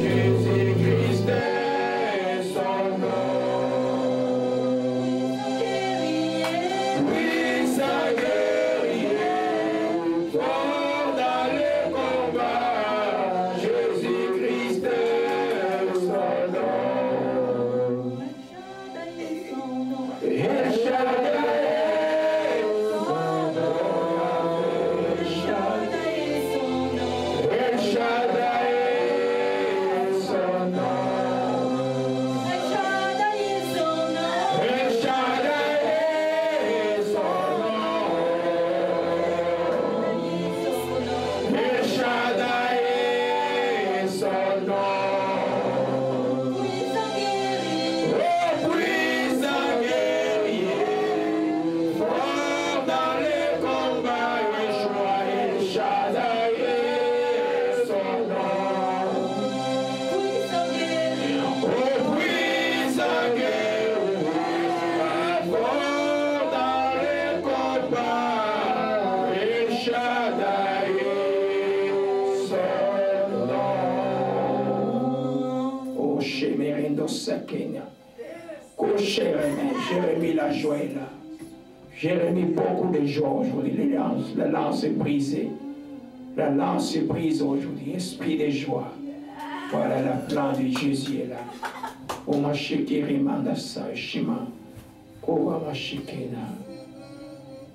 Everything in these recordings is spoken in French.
Jésus-Christ est son nom. Puissant guerrier, fort dans le combat, Jésus-Christ est son nom. El Shaddai est son nom. El Shaddai est son nom. El Shaddai est son nom. El Shaddai est son nom. El Shaddai est son nom. Oh, puissant guerrier, fort dans les combats, Yeshua, El Shaddai est son nom. Oh, puissant guerrier, fort dans les combats, El Shaddai est son nom. Oh, Shemerendo Sakenya. Jérémie la joie est là. Jérémie, beaucoup de joie aujourd'hui. La lance est brisée. La lance est brisée aujourd'hui. Esprit de joie. Voilà, la plan de Jésus est là. O mashikiri mandasa shima. Kowa mashikena.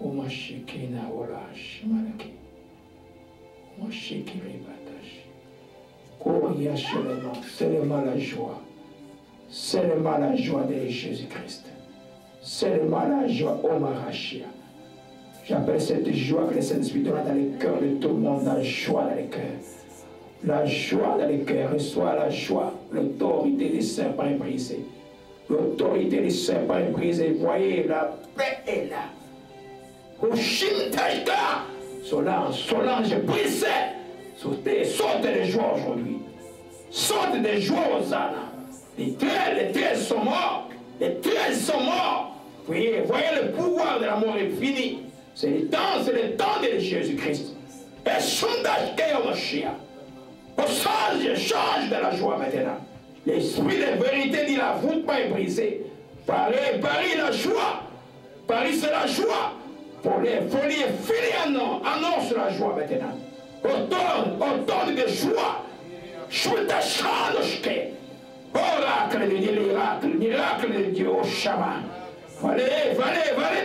O mashikena ola shimalaki. O mashikiri batashi. Kowa yashelema. Seulement la joie. Seulement la joie de Jésus-Christ. Seulement la joie au Marachia. J'appelle cette joie que le Saint-Esprit donne dans les cœurs de tout le monde, la joie dans les cœurs. La joie dans les cœurs. Reçois la joie. L'autorité des serpents est brisée. L'autorité des serpents est brisée. Voyez, la paix est là. Oshimtaïka. Solange est brisée. Saute de joie aujourd'hui. Saute de joie aux ânes. Les 13 sont morts. Les 13 sont morts. Voyez le pouvoir de la mort est fini. C'est le temps de Jésus-Christ. Et sondage est au Mashiach. Change de la joie maintenant. L'esprit de vérité dit la voûte pas est brisée. Paris la joie. Paris c'est la joie. Pour les folies est fini annonce la joie maintenant. Automne de joie. Oracle de Dieu, miracle de Dieu, au Shama. Valez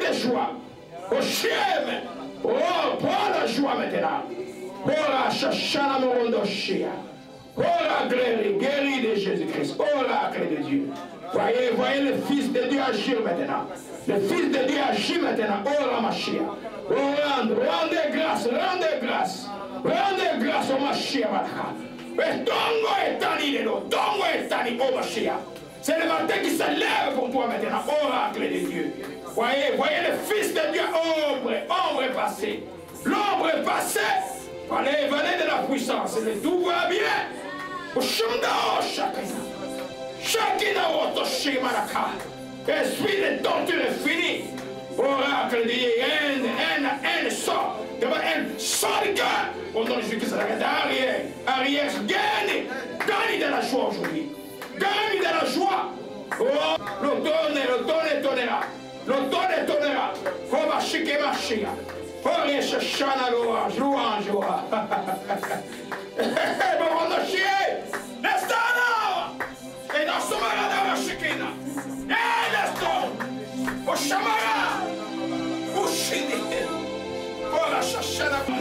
de joie. Au Shem. Oh, prends la joie maintenant. Ora Shashana Morondo Shia. Oracle guéri de Jésus-Christ. Oracle de Dieu. Voyez le Fils de Dieu agir maintenant. Le Fils de Dieu agit maintenant. Ora Mashiach. Rendez grâce au Mashiach. Tongo est tani, oh Mashiach. C'est le matin qui se lève pour toi maintenant, oracle de Dieu. Voyez le Fils de Dieu, ombre est passé. L'ombre est passée. Venez de la puissance, tout va bien. Chacun Otoshimaka. Esprit de torture est fini. Oracle de Dieu, un sort. Sort de cœur. Au nom de Jésus-Christ, arrière, gagne de la joie aujourd'hui. Gagne de la joie. Oh, l'automne tonnera. Oh, Machia. Oh, Shana louange. Bon, chier. Restana. Et dans ce marada, Machikina. Et restons. Au Chamara. Au Chini. Oh, la Shana. Oh,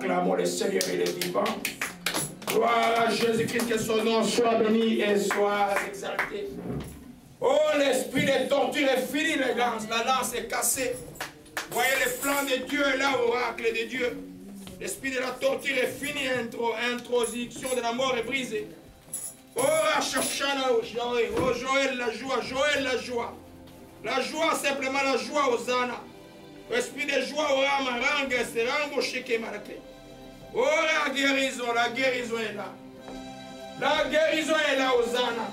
acclamons le Seigneur et le vivant. Gloire à Jésus-Christ, que son nom soit béni et soit exalté. Oh, l'esprit de torture est fini, les gars. La lance est cassée. Voyez les plans de Dieu là, oracle de Dieu. L'esprit de la torture est fini, introduction de la mort est brisée. Oh, Rachachana, oh Joël, la joie, Joël, la joie. La joie, simplement la joie, Hosanna. L'esprit de joie, Orama, Ranga, Serango, Sheke, Marake. Oh, la guérison est là. La guérison est là, Hosanna.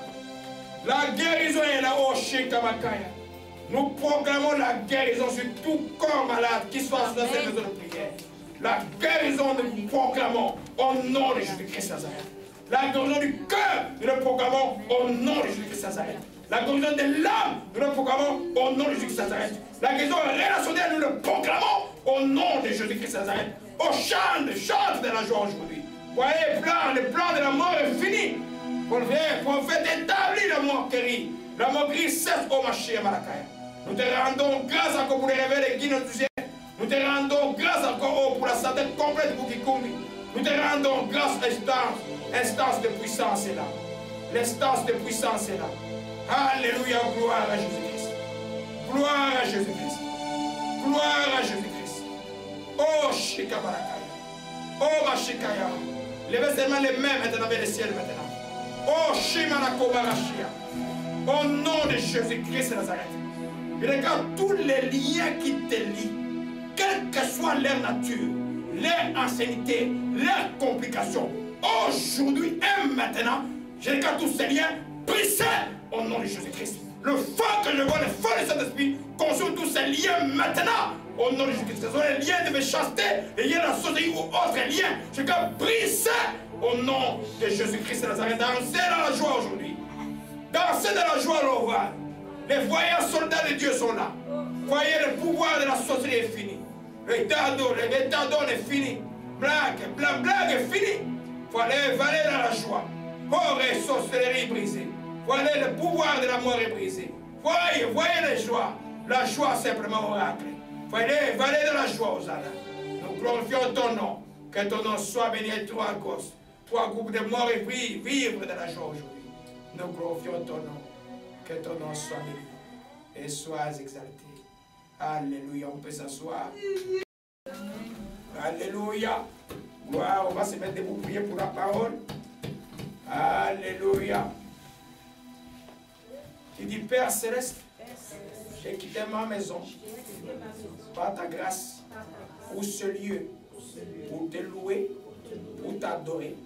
La guérison est là, oh Sheke, Makaya. Nous proclamons la guérison sur tout corps malade qui soit dans cette maison de prière. La guérison, nous proclamons au nom de Jésus-Christ Nazareth. La guérison du cœur, nous le proclamons au nom de Jésus-Christ Nazareth. La guérison de l'âme, nous le proclamons au nom de Jésus-Christ Nazareth. La guérison relationnelle, nous le proclamons au nom de Jésus-Christ Nazareth. Oh, chante de la joie aujourd'hui. Voyez, le plan de la mort est fini. Prophète établit la mort guérie. La mort guérie cesse au marché à Malakaya. Nous te rendons grâce encore pour les réveils de notre ciel. Nous te rendons grâce encore pour la santé complète pour Kikumbi. Nous te rendons grâce à l'instance de puissance est là. L'instance de puissance est là. Alléluia, gloire à Jésus-Christ. Gloire à Jésus-Christ. Gloire à Jésus-Christ. Oh, Shikabarakaya. Oh, Mashikaya. Levez seulement les mains maintenant vers le ciel maintenant. Oh, Shimanakobarashia. Au nom de Jésus-Christ de Nazareth. Regarde tous les liens qui te lient, quelle que soit leur nature, leur ancienneté, leurs complications. Aujourd'hui et maintenant, je regarde tous ces liens brisés au nom de Jésus-Christ. Le feu que je vois, le feu de Saint-Esprit, consume tous ces liens maintenant au nom de Jésus-Christ. Ce sont les liens de méchanceté, les liens de la sorcellerie ou autres liens. Je regarde brisés au nom de Jésus-Christ de Nazareth. Dansez dans la joie aujourd'hui. Dansez dans la joie, l'oval. Les voyants soldats de Dieu sont là. Voyez, le pouvoir de la sorcellerie est fini. Le métadon est fini. Blague est fini. Voyez, valez dans la joie. Corps et sorcellerie brisée. Voyez, le pouvoir de la mort est brisé. Voyez les joies. La joie simplement oracle. Voyez, valez dans la joie, Hosanna. Nous glorifions ton nom. Que ton nom soit béni et trois causes. Trois groupes de morts et vivre dans la joie aujourd'hui. Nous glorifions ton nom. Que ton nom soit béni et sois exalté. Alléluia, on peut s'asseoir. Alléluia. Gloire, on va se mettre debout pour prier pour la parole. Alléluia. Tu dis, Père Céleste, j'ai quitté ma maison par ta grâce pour ce lieu, pour te louer, pour t'adorer.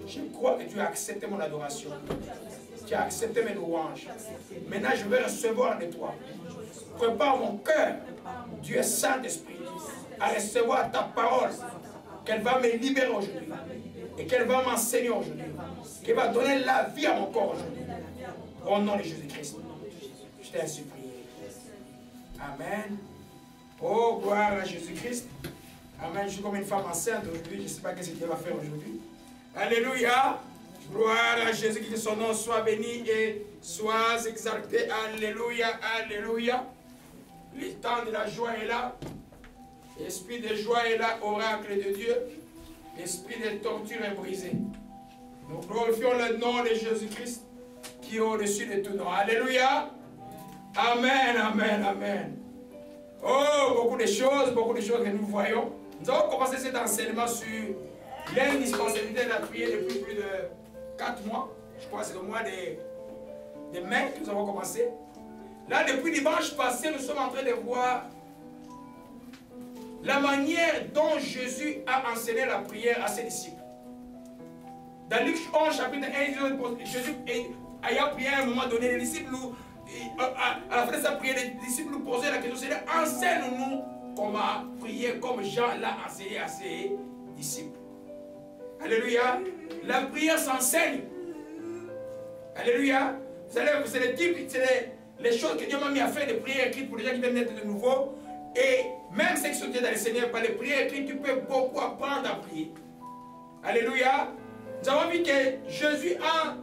Je crois que tu as accepté mon adoration. Tu as accepté mes louanges. Maintenant, je vais recevoir de toi. Prépare mon cœur, Dieu Saint-Esprit, à recevoir ta parole, qu'elle va me libérer aujourd'hui, et qu'elle va m'enseigner aujourd'hui, qu'elle va donner la vie à mon corps aujourd'hui. Au nom de Jésus-Christ, je t'ai supplié. Amen. Oh, gloire à Jésus-Christ. Amen. Je suis comme une femme enceinte aujourd'hui. Je ne sais pas ce que Dieu va faire aujourd'hui. Alléluia. Gloire à Jésus, que son nom soit béni et soit exalté. Alléluia, alléluia. Le temps de la joie est là. L'esprit de joie est là, oracle de Dieu. L'esprit de torture est brisé. Nous glorifions le nom de Jésus-Christ qui est au-dessus de tout nom. Alléluia. Amen, amen, amen. Oh, beaucoup de choses que nous voyons. Nous avons commencé cet enseignement sur l'indispensabilité de la prière depuis plus de 4 mois, je crois que c'est le mois de mai que nous avons commencé. Là, depuis dimanche passé, nous sommes en train de voir la manière dont Jésus a enseigné la prière à ses disciples. Dans Luc 11, chapitre 1, Jésus ayant prié à un moment donné, les disciples, à la fin de sa prière, les disciples nous posaient la question, Seigneur, enseigne-nous comment prier comme Jean l'a enseigné à ses disciples. Alléluia. La prière s'enseigne. Alléluia. C'est le type, c'est les choses que Dieu m'a mis à faire, des prières écrites pour les gens qui viennent d'être de nouveau. Et même ceux qui sont déjà dans le Seigneur, par les prières écrites, tu peux beaucoup apprendre à prier. Alléluia. Nous avons vu que Jésus a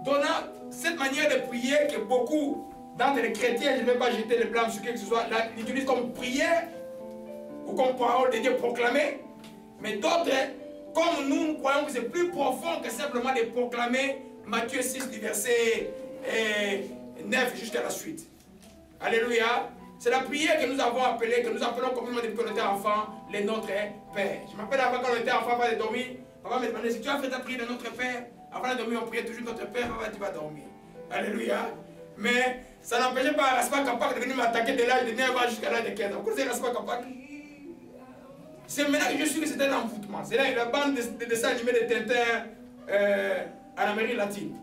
donné cette manière de prier que beaucoup d'entre les chrétiens, je ne vais pas jeter le blâme sur qui que ce soit, l'utilisent comme prière ou comme parole de Dieu proclamée. Mais d'autres, comme nous croyons que c'est plus profond que simplement de proclamer Matthieu 6, du verset 9 jusqu'à la suite. Alléluia. C'est la prière que nous avons appelée, que nous appelons communément depuis qu'on était enfant, les Notre Père. Je m'appelle avant quand on était enfant, avant de dormir, papa me demandait si tu as fait ta prière de Notre Père. Avant de dormir, on priait toujours Notre Père, papa tu vas dormir. Alléluia. Mais ça n'empêchait pas Raspa Kapak de venir m'attaquer de l'âge de 9 ans jusqu'à l'âge de 15 ans. Vous connaissez Raspa Kapak? C'est maintenant que je suis que c'était un envoûtement. C'est là la bande de dessins animés de Tintin en Amérique latine.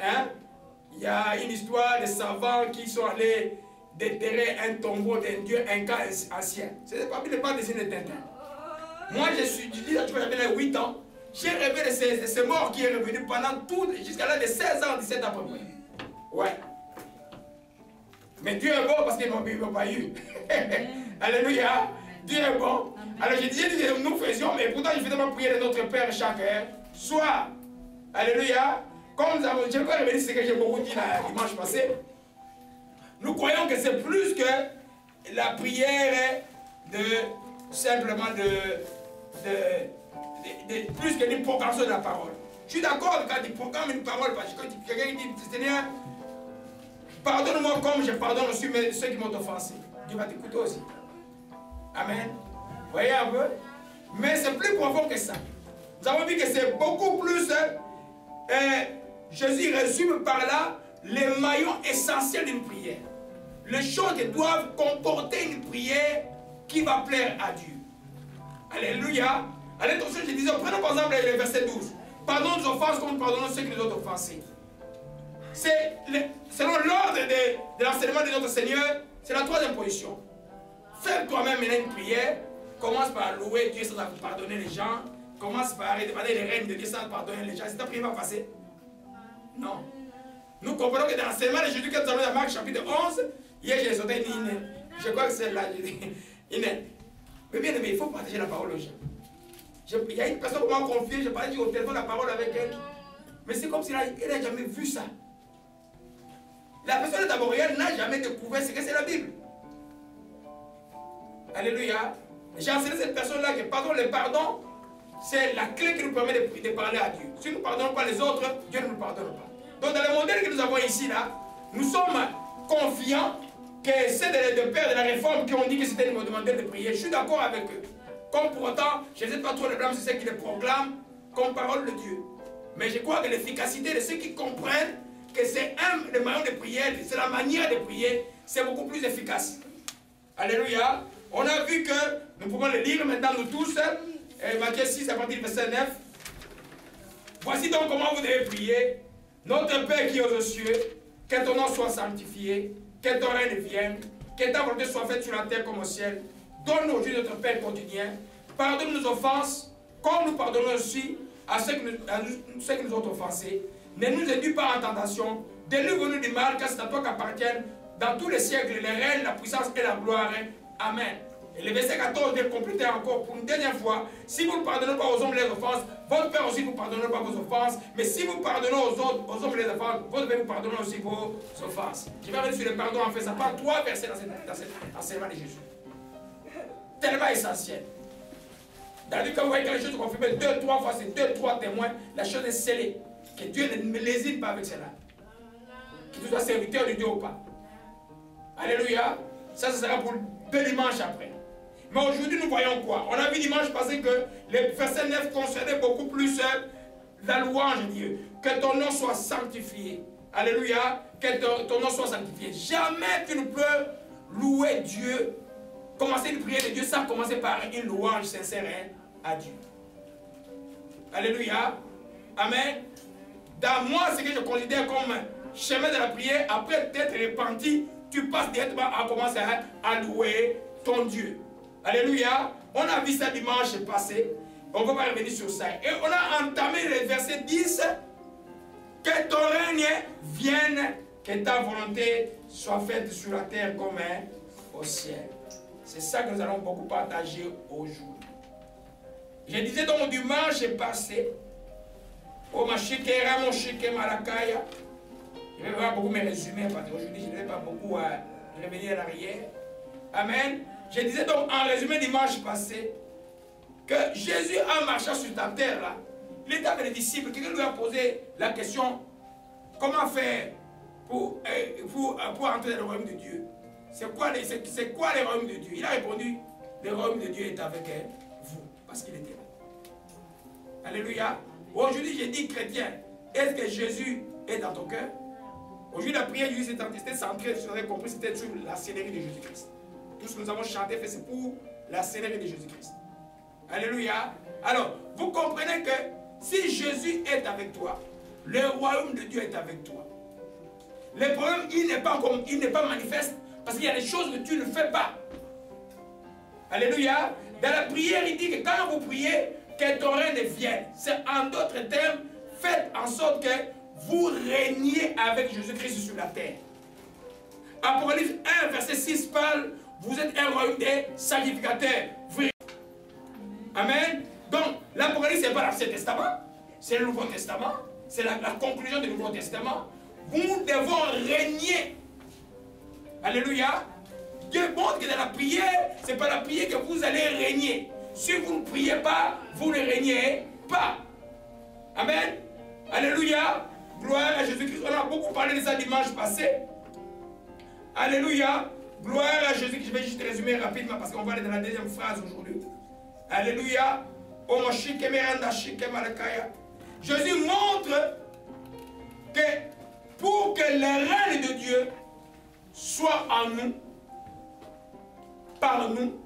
Hein? Il y a une histoire de savants qui sont allés déterrer un tombeau d'un dieu inca ancien. C'est pas dessiné de Tintin. Moi, je dis, j'avais 8 ans. J'ai rêvé de ce mort qui est revenu pendant tout, jusqu'à l'âge de 16 ans, 17 ans à peu près. Ouais. Mais Dieu est bon parce qu'ils ne m'ont pas eu. Alléluia. Dieu est bon. Alors je disais que nous faisions, mais pourtant je faisais ma prière de notre Père chaque soir. Alléluia. Comme nous avons, je ne vais pas revenir ce que j'ai beaucoup dit dimanche passé. Nous croyons que c'est plus que la prière simplement plus que une proclamation de la parole. Je suis d'accord quand il proclame une parole, parce que quelqu'un dit, Seigneur, pardonne-moi comme je pardonne aussi ceux qui m'ont offensé. Dieu va t'écouter aussi. Amen. Vous voyez un peu? Mais c'est plus profond que ça. Nous avons vu que c'est beaucoup plus. Jésus résume par là les maillons essentiels d'une prière. Les choses qui doivent comporter une prière qui va plaire à Dieu. Alléluia. À l'intention, je disais, prenons par exemple le verset 12. Pardonnons nos offenses comme nous pardonnons ceux qui nous ont offensés. C'est selon l'ordre de l'enseignement de notre Seigneur, c'est la troisième position. Fais toi-même maintenant une prière. Commence par louer Dieu sans pardonner les gens. Commence par demander les règnes de Dieu sans pardonner les gens. Est-ce que ta prière va passer? Non. Nous comprenons que dans l'enseignement de Jésus, quand nous avons dans Marc chapitre 11, hier j'ai sauté une ligne. Je crois que c'est là. Mais bien aimé, il faut partager la parole aux gens. Il y a une personne qui m'a confié, je parlais au téléphone la parole avec elle. Mais c'est comme si elle n'a jamais vu ça. La personne d'abord, elle n'a jamais découvert ce que c'est la Bible. Alléluia. J'ai enseigné cette personne-là que le pardon, c'est la clé qui nous permet de parler à Dieu. Si nous ne pardonnons pas les autres, Dieu ne nous pardonne pas. Donc dans le modèle que nous avons ici, là, nous sommes confiants que c'est des pères de la réforme qui ont dit que c'était une modèle de prière. Je suis d'accord avec eux. Comme pour autant, je ne sais pas trop le blâme, c'est ceux qui les proclament comme parole de Dieu. Mais je crois que l'efficacité de ceux qui comprennent que c'est un des moyens de prière, c'est la manière de prier, c'est beaucoup plus efficace. Alléluia. On a vu que, nous pouvons le lire maintenant nous tous, Matthieu 6 à partir du verset 9. Voici donc comment vous devez prier. Notre Père qui est aux cieux, que ton nom soit sanctifié, que ton règne vienne, que ta volonté soit faite sur la terre comme au ciel. Donne-nous aujourd'hui notre Père quotidien. Pardonne nos offenses, comme nous pardonnons aussi à ceux qui nous ont offensés. Ne nous induis pas en tentation, délivre-nous du mal, car c'est à toi qu'appartiennent dans tous les siècles les règnes, la puissance et la gloire. Amen. Et le verset 14 vient compléter encore pour une dernière fois. Si vous ne pardonnez pas aux hommes les offenses, votre Père aussi ne vous pardonnera pas vos offenses. Mais si vous pardonnez aux hommes les offenses, votre Père vous pardonnera aussi vos offenses. Je vais revenir sur le pardon en fait. Ça parle 3 versets dans cet enseignement de Jésus. Tellement essentiel. D'ailleurs, quand vous voyez que les choses sont confirmées 2-3 fois, c'est 2-3 témoins, la chose est scellée. Que Dieu ne lésine pas avec cela. Qu'il soit serviteur de Dieu ou pas. Alléluia. Ça sera pour 2 dimanches après. Mais aujourd'hui, nous voyons quoi? On a vu dimanche passé que le verset 9 concernait beaucoup plus la louange de Dieu. Que ton nom soit sanctifié. Alléluia. Que ton nom soit sanctifié. Jamais tu ne peux louer Dieu, commencer une prière de Dieu sans commencer par une louange sincère à Dieu. Alléluia. Amen. Dans moi, ce que je considère comme chemin de la prière, après t'être repenti, tu passes directement à commencer à louer ton Dieu. Alléluia. On a vu ça dimanche passé. On ne va pas revenir sur ça. Et on a entamé le verset 10. Que ton règne vienne, que ta volonté soit faite sur la terre comme au ciel. C'est ça que nous allons beaucoup partager aujourd'hui. Je disais donc dimanche passé, au Machikera, mon Chiké Malakaya. Je vais voir beaucoup mes résumés parce qu'aujourd'hui je ne vais pas beaucoup revenir en arrière. Amen. Je disais donc en résumé dimanche passé que Jésus a marché sur ta terre là, il était avec les disciples, quelqu'un lui a posé la question, comment faire pour entrer dans le royaume de Dieu? C'est quoi les royaumes de Dieu? Il a répondu, le royaume de Dieu est avec vous, parce qu'il était là. Alléluia. Aujourd'hui, j'ai dit chrétien, est-ce que Jésus est dans ton cœur? Aujourd'hui, la prière de Jésus était centrée, si vous avez compris, c'était sur la céleri de Jésus-Christ. Tout ce que nous avons chanté, c'est pour la céleri de Jésus-Christ. Alléluia. Alors, vous comprenez que si Jésus est avec toi, le royaume de Dieu est avec toi. Le problème, il n'est pas manifeste parce qu'il y a des choses que tu ne fais pas. Alléluia. Dans la prière, il dit que quand vous priez, que ton règne vienne. C'est en d'autres termes, faites en sorte que vous régniez avec Jésus-Christ sur la terre. Apocalypse 1, verset 6 parle, vous êtes un royaume des sacrificateurs. Amen. Donc, l'Apocalypse, ce n'est pas l'Ancien Testament, c'est le Nouveau Testament, c'est la conclusion du Nouveau Testament. Nous devons régner. Alléluia. Dieu montre que dans la prière, ce n'est pas la prière que vous allez régner. Si vous ne priez pas, vous ne régnez pas. Amen. Alléluia. Gloire à Jésus-Christ. On a beaucoup parlé de ça dimanche passé. Alléluia. Gloire à Jésus-Christ. Je vais juste résumer rapidement parce qu'on va aller dans la deuxième phrase aujourd'hui. Alléluia. Jésus montre que pour que le règne de Dieu soit en nous, par nous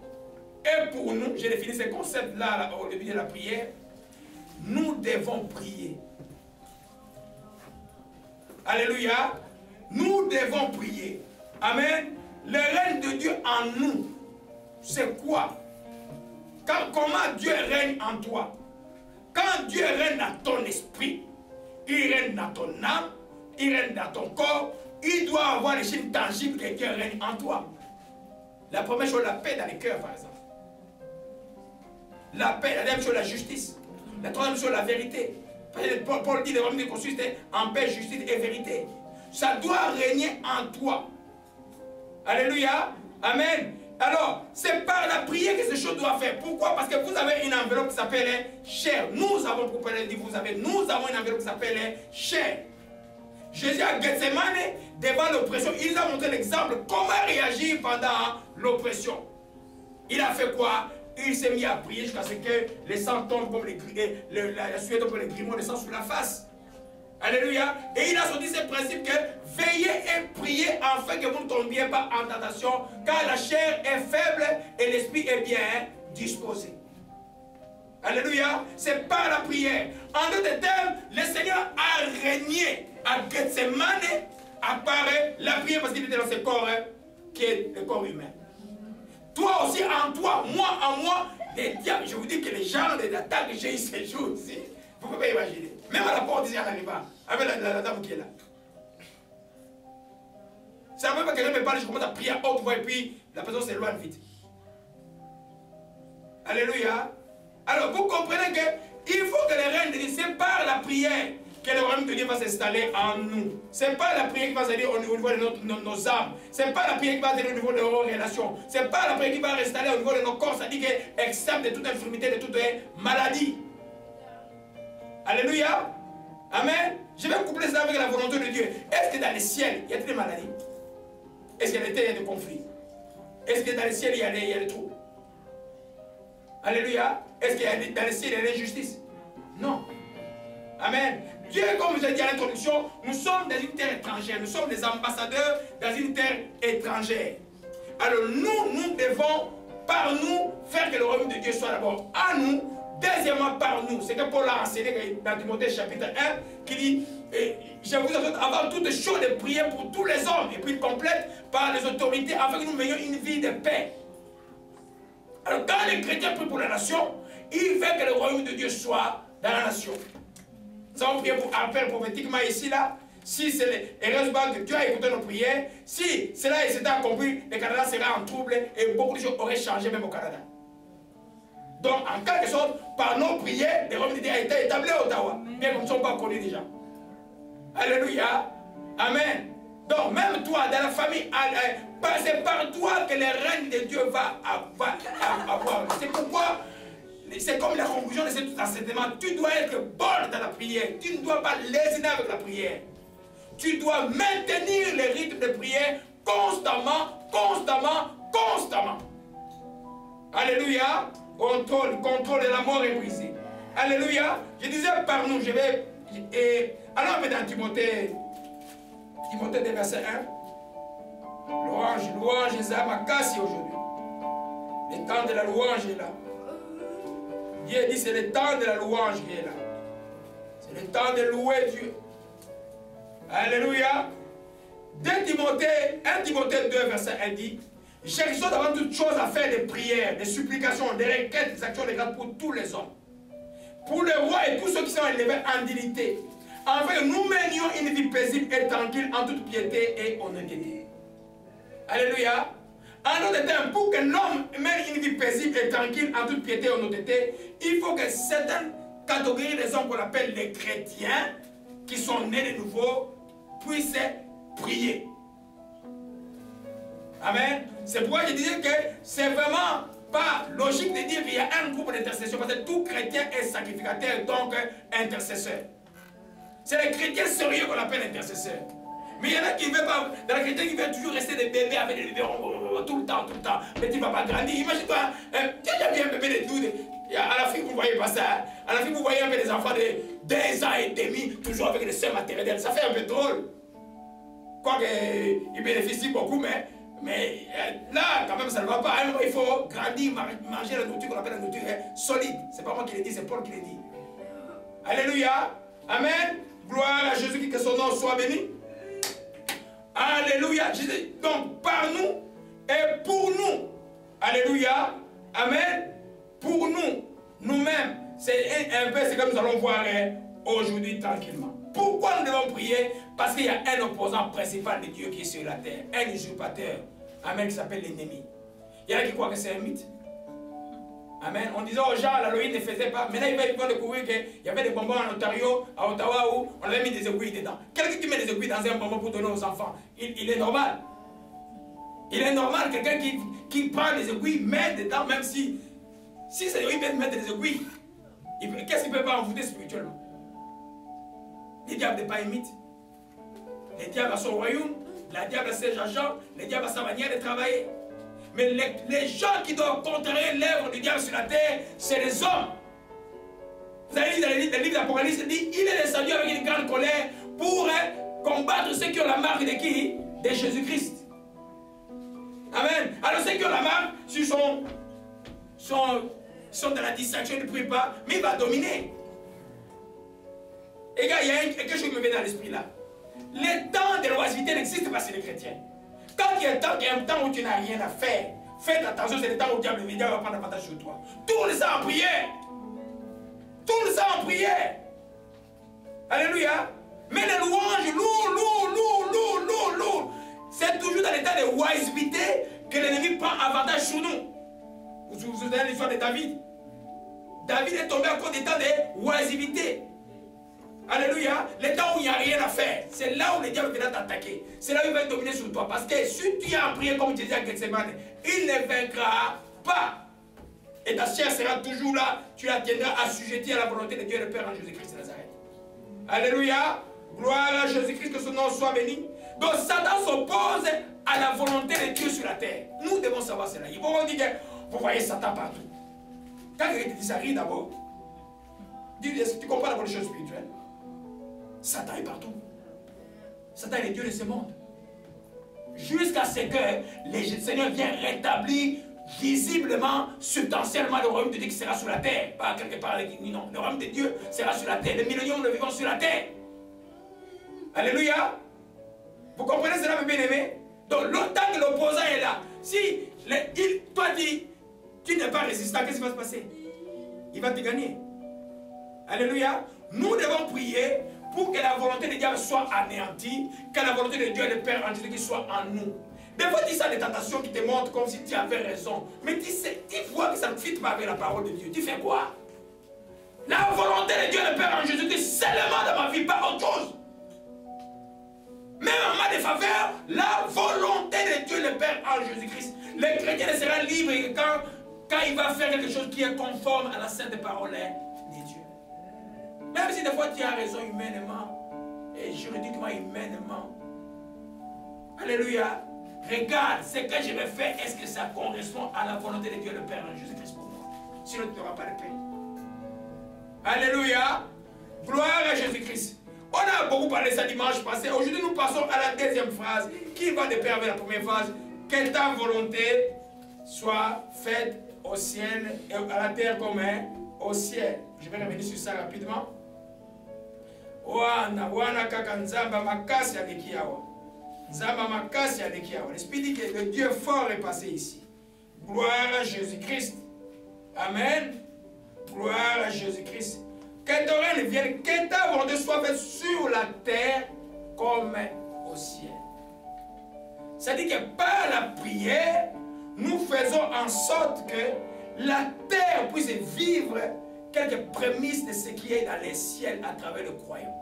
et pour nous, j'ai défini ces concepts-là au début de la prière, nous devons prier. Alléluia. Nous devons prier. Amen. Le règne de Dieu en nous, c'est quoi? Comment Dieu règne en toi? Quand Dieu règne dans ton esprit, il règne dans ton âme, il règne dans ton corps, il doit avoir les signes tangibles que Dieu règne en toi. La première chose, la paix dans les cœurs, par exemple. La paix, la deuxième chose, la justice. La troisième chose, la vérité. Paul dit, le royaume de consiste en paix, justice et vérité. Ça doit régner en toi. Alléluia. Amen. Alors, c'est par la prière que ces choses doivent faire. Pourquoi? Parce que vous avez une enveloppe qui s'appelle chair. Nous avons une enveloppe qui s'appelle chair. Jésus à Gethsemane, devant l'oppression, il nous a montré l'exemple comment réagir pendant l'oppression. Il a fait quoi? Il s'est mis à prier jusqu'à ce que les sangs tombent comme la sueur tombe comme les grumeaux de sang sur la face. Alléluia. Et il a sorti ce principe que veillez et priez afin que vous ne tombiez pas en tentation, car la chair est faible et l'esprit est bien disposé. Alléluia. C'est par la prière. En d'autres termes, le Seigneur a régné à Gethsemane à part la prière parce qu'il était dans ce corps qui est le corps humain. Toi aussi en toi, moi en moi, les diables, je vous dis que les gens de l'attaque que j'ai eu ces jours aussi, vous ne pouvez pas imaginer. Même à la porte ici en arrivant, avec la dame qui est là. C'est la même fois que quelqu'un me parle, je commence à prier à haute voix et puis la personne s'éloigne vite. Alléluia. Alors vous comprenez qu'il faut que le règne de Dieu, c'est par la prière que le royaume de Dieu va s'installer en nous. Ce n'est pas la prière qui va s'installer au niveau de nos âmes. Ce n'est pas la prière qui va s'installer au niveau de nos relations. Ce n'est pas la prière qui va s'installer au niveau de nos corps. C'est-à-dire excepte de toute infirmité, de toute maladie. Alléluia. Amen. Je vais coupler ça avec la volonté de Dieu. Est-ce que dans le ciel, il y a des maladies? Est-ce qu'il y a des conflits? Est-ce que dans le ciel, il y a des trous? Alléluia. Est-ce qu'il y a dans le ciel, il y a l'injustice? Non. Amen. Dieu, comme je l'ai dit à l'introduction, nous sommes dans une terre étrangère. Nous sommes des ambassadeurs dans une terre étrangère. Alors nous devons, par nous, faire que le royaume de Dieu soit d'abord à nous, deuxièmement par nous. C'est que Paul a enseigné dans Timothée chapitre 1, qui dit, je vous exhorte avant toute chose de prier pour tous les hommes, et puis il complète par les autorités, afin que nous menions une vie de paix. Alors quand les chrétiens prient pour la nation, il veut que le royaume de Dieu soit dans la nation. Nous avons prié pour appel prophétiquement ici, là. Si c'est heureusement que Dieu a écouté nos prières, si cela s'était accompli, le Canada sera en trouble et beaucoup de choses auraient changé même au Canada. Donc, en quelque sorte, par nos prières, le royaume de Dieu a été établi à Ottawa, bien que nous ne sommes pas connus déjà. Alléluia. Amen. Donc, même toi, dans la famille, c'est par toi que le règne de Dieu va avoir. C'est pourquoi c'est comme la conclusion de cet enseignement. Tu dois être bon dans la prière. Tu ne dois pas lésiner avec la prière. Tu dois maintenir les rythmes de prière constamment, constamment, constamment. Alléluia. Contrôle de la mort est brisé. Alléluia. Je disais par nous, je vais... alors dans Timothée 2, verset 1. Louange, Esaïe Makassi aujourd'hui. Le temps de la louange est là. Dieu dit c'est le temps de la louange qui est là. C'est le temps de louer Dieu. Alléluia. 1 Timothée 2, verset 1 dit: cherchons avant toute chose à faire des prières, des supplications, des requêtes, des actions de grâce pour tous les hommes, pour le roi et tous ceux qui sont élevés en dignité, afin que nous menions une vie paisible et tranquille en toute piété et honnêteté. Alléluia. En d'autres termes, pour que l'homme mène une vie paisible et tranquille en toute piété et honnêteté, il faut que certaines catégories des hommes qu'on appelle les chrétiens, qui sont nés de nouveau, puissent prier. Amen. C'est pourquoi je disais que c'est vraiment pas logique de dire qu'il y a un groupe d'intercession, parce que tout chrétien est sacrificateur, donc intercesseur. C'est les chrétiens sérieux qu'on appelle intercesseurs. Mais il y en a qui ne veulent pas, dans les chrétiens qui veulent toujours rester des bébés avec des bébés tout le temps. Mais tu ne vas pas grandir. Imagine-toi, tu as déjà vu un bébé de 12, à l'Afrique vous ne voyez pas ça. À l'Afrique vous voyez un peu des enfants de 2 ans et demi, toujours avec des soeurs maternelles. Ça fait un peu drôle. Quoique, ils bénéficient beaucoup, mais là, quand même, ça ne va pas. Alors, il faut grandir, manger la nourriture qu'on appelle la nourriture solide. Ce n'est pas moi qui l'ai dit, c'est Paul qui l'a dit. Alléluia. Amen. Gloire à Jésus, que son nom soit béni. Alléluia. Donc, par nous et pour nous. Alléluia. Amen. Pour nous, nous-mêmes. C'est un peu ce que nous allons voir aujourd'hui tranquillement. Pourquoi nous devons prier? Parce qu'il y a un opposant principal de Dieu qui est sur la terre. Un usurpateur. Amen, qui s'appelle l'ennemi. Il y en a qui croient que c'est un mythe. Amen. On disait aux gens, l'Halloween ne faisait pas. Maintenant, ils vont découvrir qu'il y avait des bonbons en Ontario, à Ottawa, où on avait mis des aiguilles dedans. Quelqu'un qui met des aiguilles dans un bonbon pour donner aux enfants, il est normal. Il est normal, quelqu'un qui prend des aiguilles, met dedans, même si ces aiguilles viennent mettre des aiguilles, qu'est-ce qu'il ne peut pas envoûter spirituellement? Les diables n'est pas un mythe. Les diables à son royaume, la diable a ses agents, les diables a sa manière de travailler. Mais les gens qui doivent contrer l'œuvre du diable sur la terre, c'est les hommes. Vous avez lu dans le livre d'Apocalypse, il dit, il est descendu avec une grande colère pour combattre ceux qui ont la marque de qui? De Jésus-Christ. Amen. Alors ceux qui ont la marque, sont dans la distraction, ils ne prient pas, mais il va dominer. Et gars, il y a quelque chose qui me vient dans l'esprit là. Le temps de l'oisiveté n'existe pas chez les chrétiens. Quand il y a un temps où tu n'as rien à faire, faites attention, c'est le temps où le diable va prendre avantage sur toi. Tourne ça en prière. Tourne ça en prière. Alléluia. Mais les louanges, lourd. C'est toujours dans l'état de oisiveté que l'ennemi prend avantage sur nous. Vous vous souvenez de l'histoire de David? David est tombé à cause des temps de oisiveté. Alléluia. Le temps où il n'y a rien à faire, c'est là où le diable va t'attaquer. C'est là où il va dominer sur toi. Parce que si tu as prié comme Jésus à Gethsemane, il ne vaincra pas. Et ta chair sera toujours là. Tu la tiendras assujettie à la volonté de Dieu le Père en Jésus-Christ de Nazareth. Alléluia. Gloire à Jésus-Christ, que son nom soit béni. Donc Satan s'oppose à la volonté de Dieu sur la terre. Nous devons savoir cela. Ils vont dire que vous voyez Satan partout. Quand quelqu'un te dit ça, ris d'abord. Dis, est-ce que tu comprends la chose spirituelle? Satan est partout. Satan est le Dieu de ce monde. Jusqu'à ce que le Seigneur vienne rétablir visiblement, substantiellement le royaume de Dieu qui sera sur la terre. Pas quelque part, non. Le royaume de Dieu sera sur la terre. Les millions de vivants sur la terre. Alléluia. Vous comprenez cela, mes bien-aimés? Donc, longtemps que l'opposant est là, si toi dis, tu n'es pas résistant, qu'est-ce qui va se passer? Il va te gagner. Alléluia. Nous devons prier pour que la volonté de Dieu soit anéantie, que la volonté de Dieu, le Père en Jésus, soit en nous. Des fois, tu sens des tentations qui te montrent comme si tu avais raison. Mais tu vois que ça ne fit pas avec la parole de Dieu. Tu fais quoi? La volonté de Dieu, le Père en Jésus, seulement dans ma vie, pas autre chose. Même en ma défaveur, la volonté de Dieu, le Père en Jésus-Christ. Le chrétien ne sera libre quand quand il va faire quelque chose qui est conforme à la sainte parole de Dieu. Même si des fois tu as raison humainement et juridiquement, humainement. Alléluia. Regarde, ce que je vais faire, est-ce que ça correspond à la volonté de Dieu le Père en Jésus-Christ pour moi? Sinon tu n'auras pas de paix. Alléluia. Gloire à Jésus-Christ. On a beaucoup parlé ça dimanche passé. Aujourd'hui, nous passons à la deuxième phrase qui va de pair avec la première phrase. Que ta volonté soit faite au ciel et à la terre comme au ciel. Je vais revenir sur ça rapidement. Wana kaka nzamba makasi alekiawa. Nzamba makasi alekiawa. L'Esprit dit que le Dieu fort est passé ici. Gloire à Jésus-Christ. Amen. Gloire à Jésus-Christ. Que ton règne vienne, que ta volonté soit faite sur la terre comme au ciel. C'est-à-dire que par la prière, nous faisons en sorte que la terre puisse vivre quelques prémices de ce qui est dans les ciels à travers le croyant.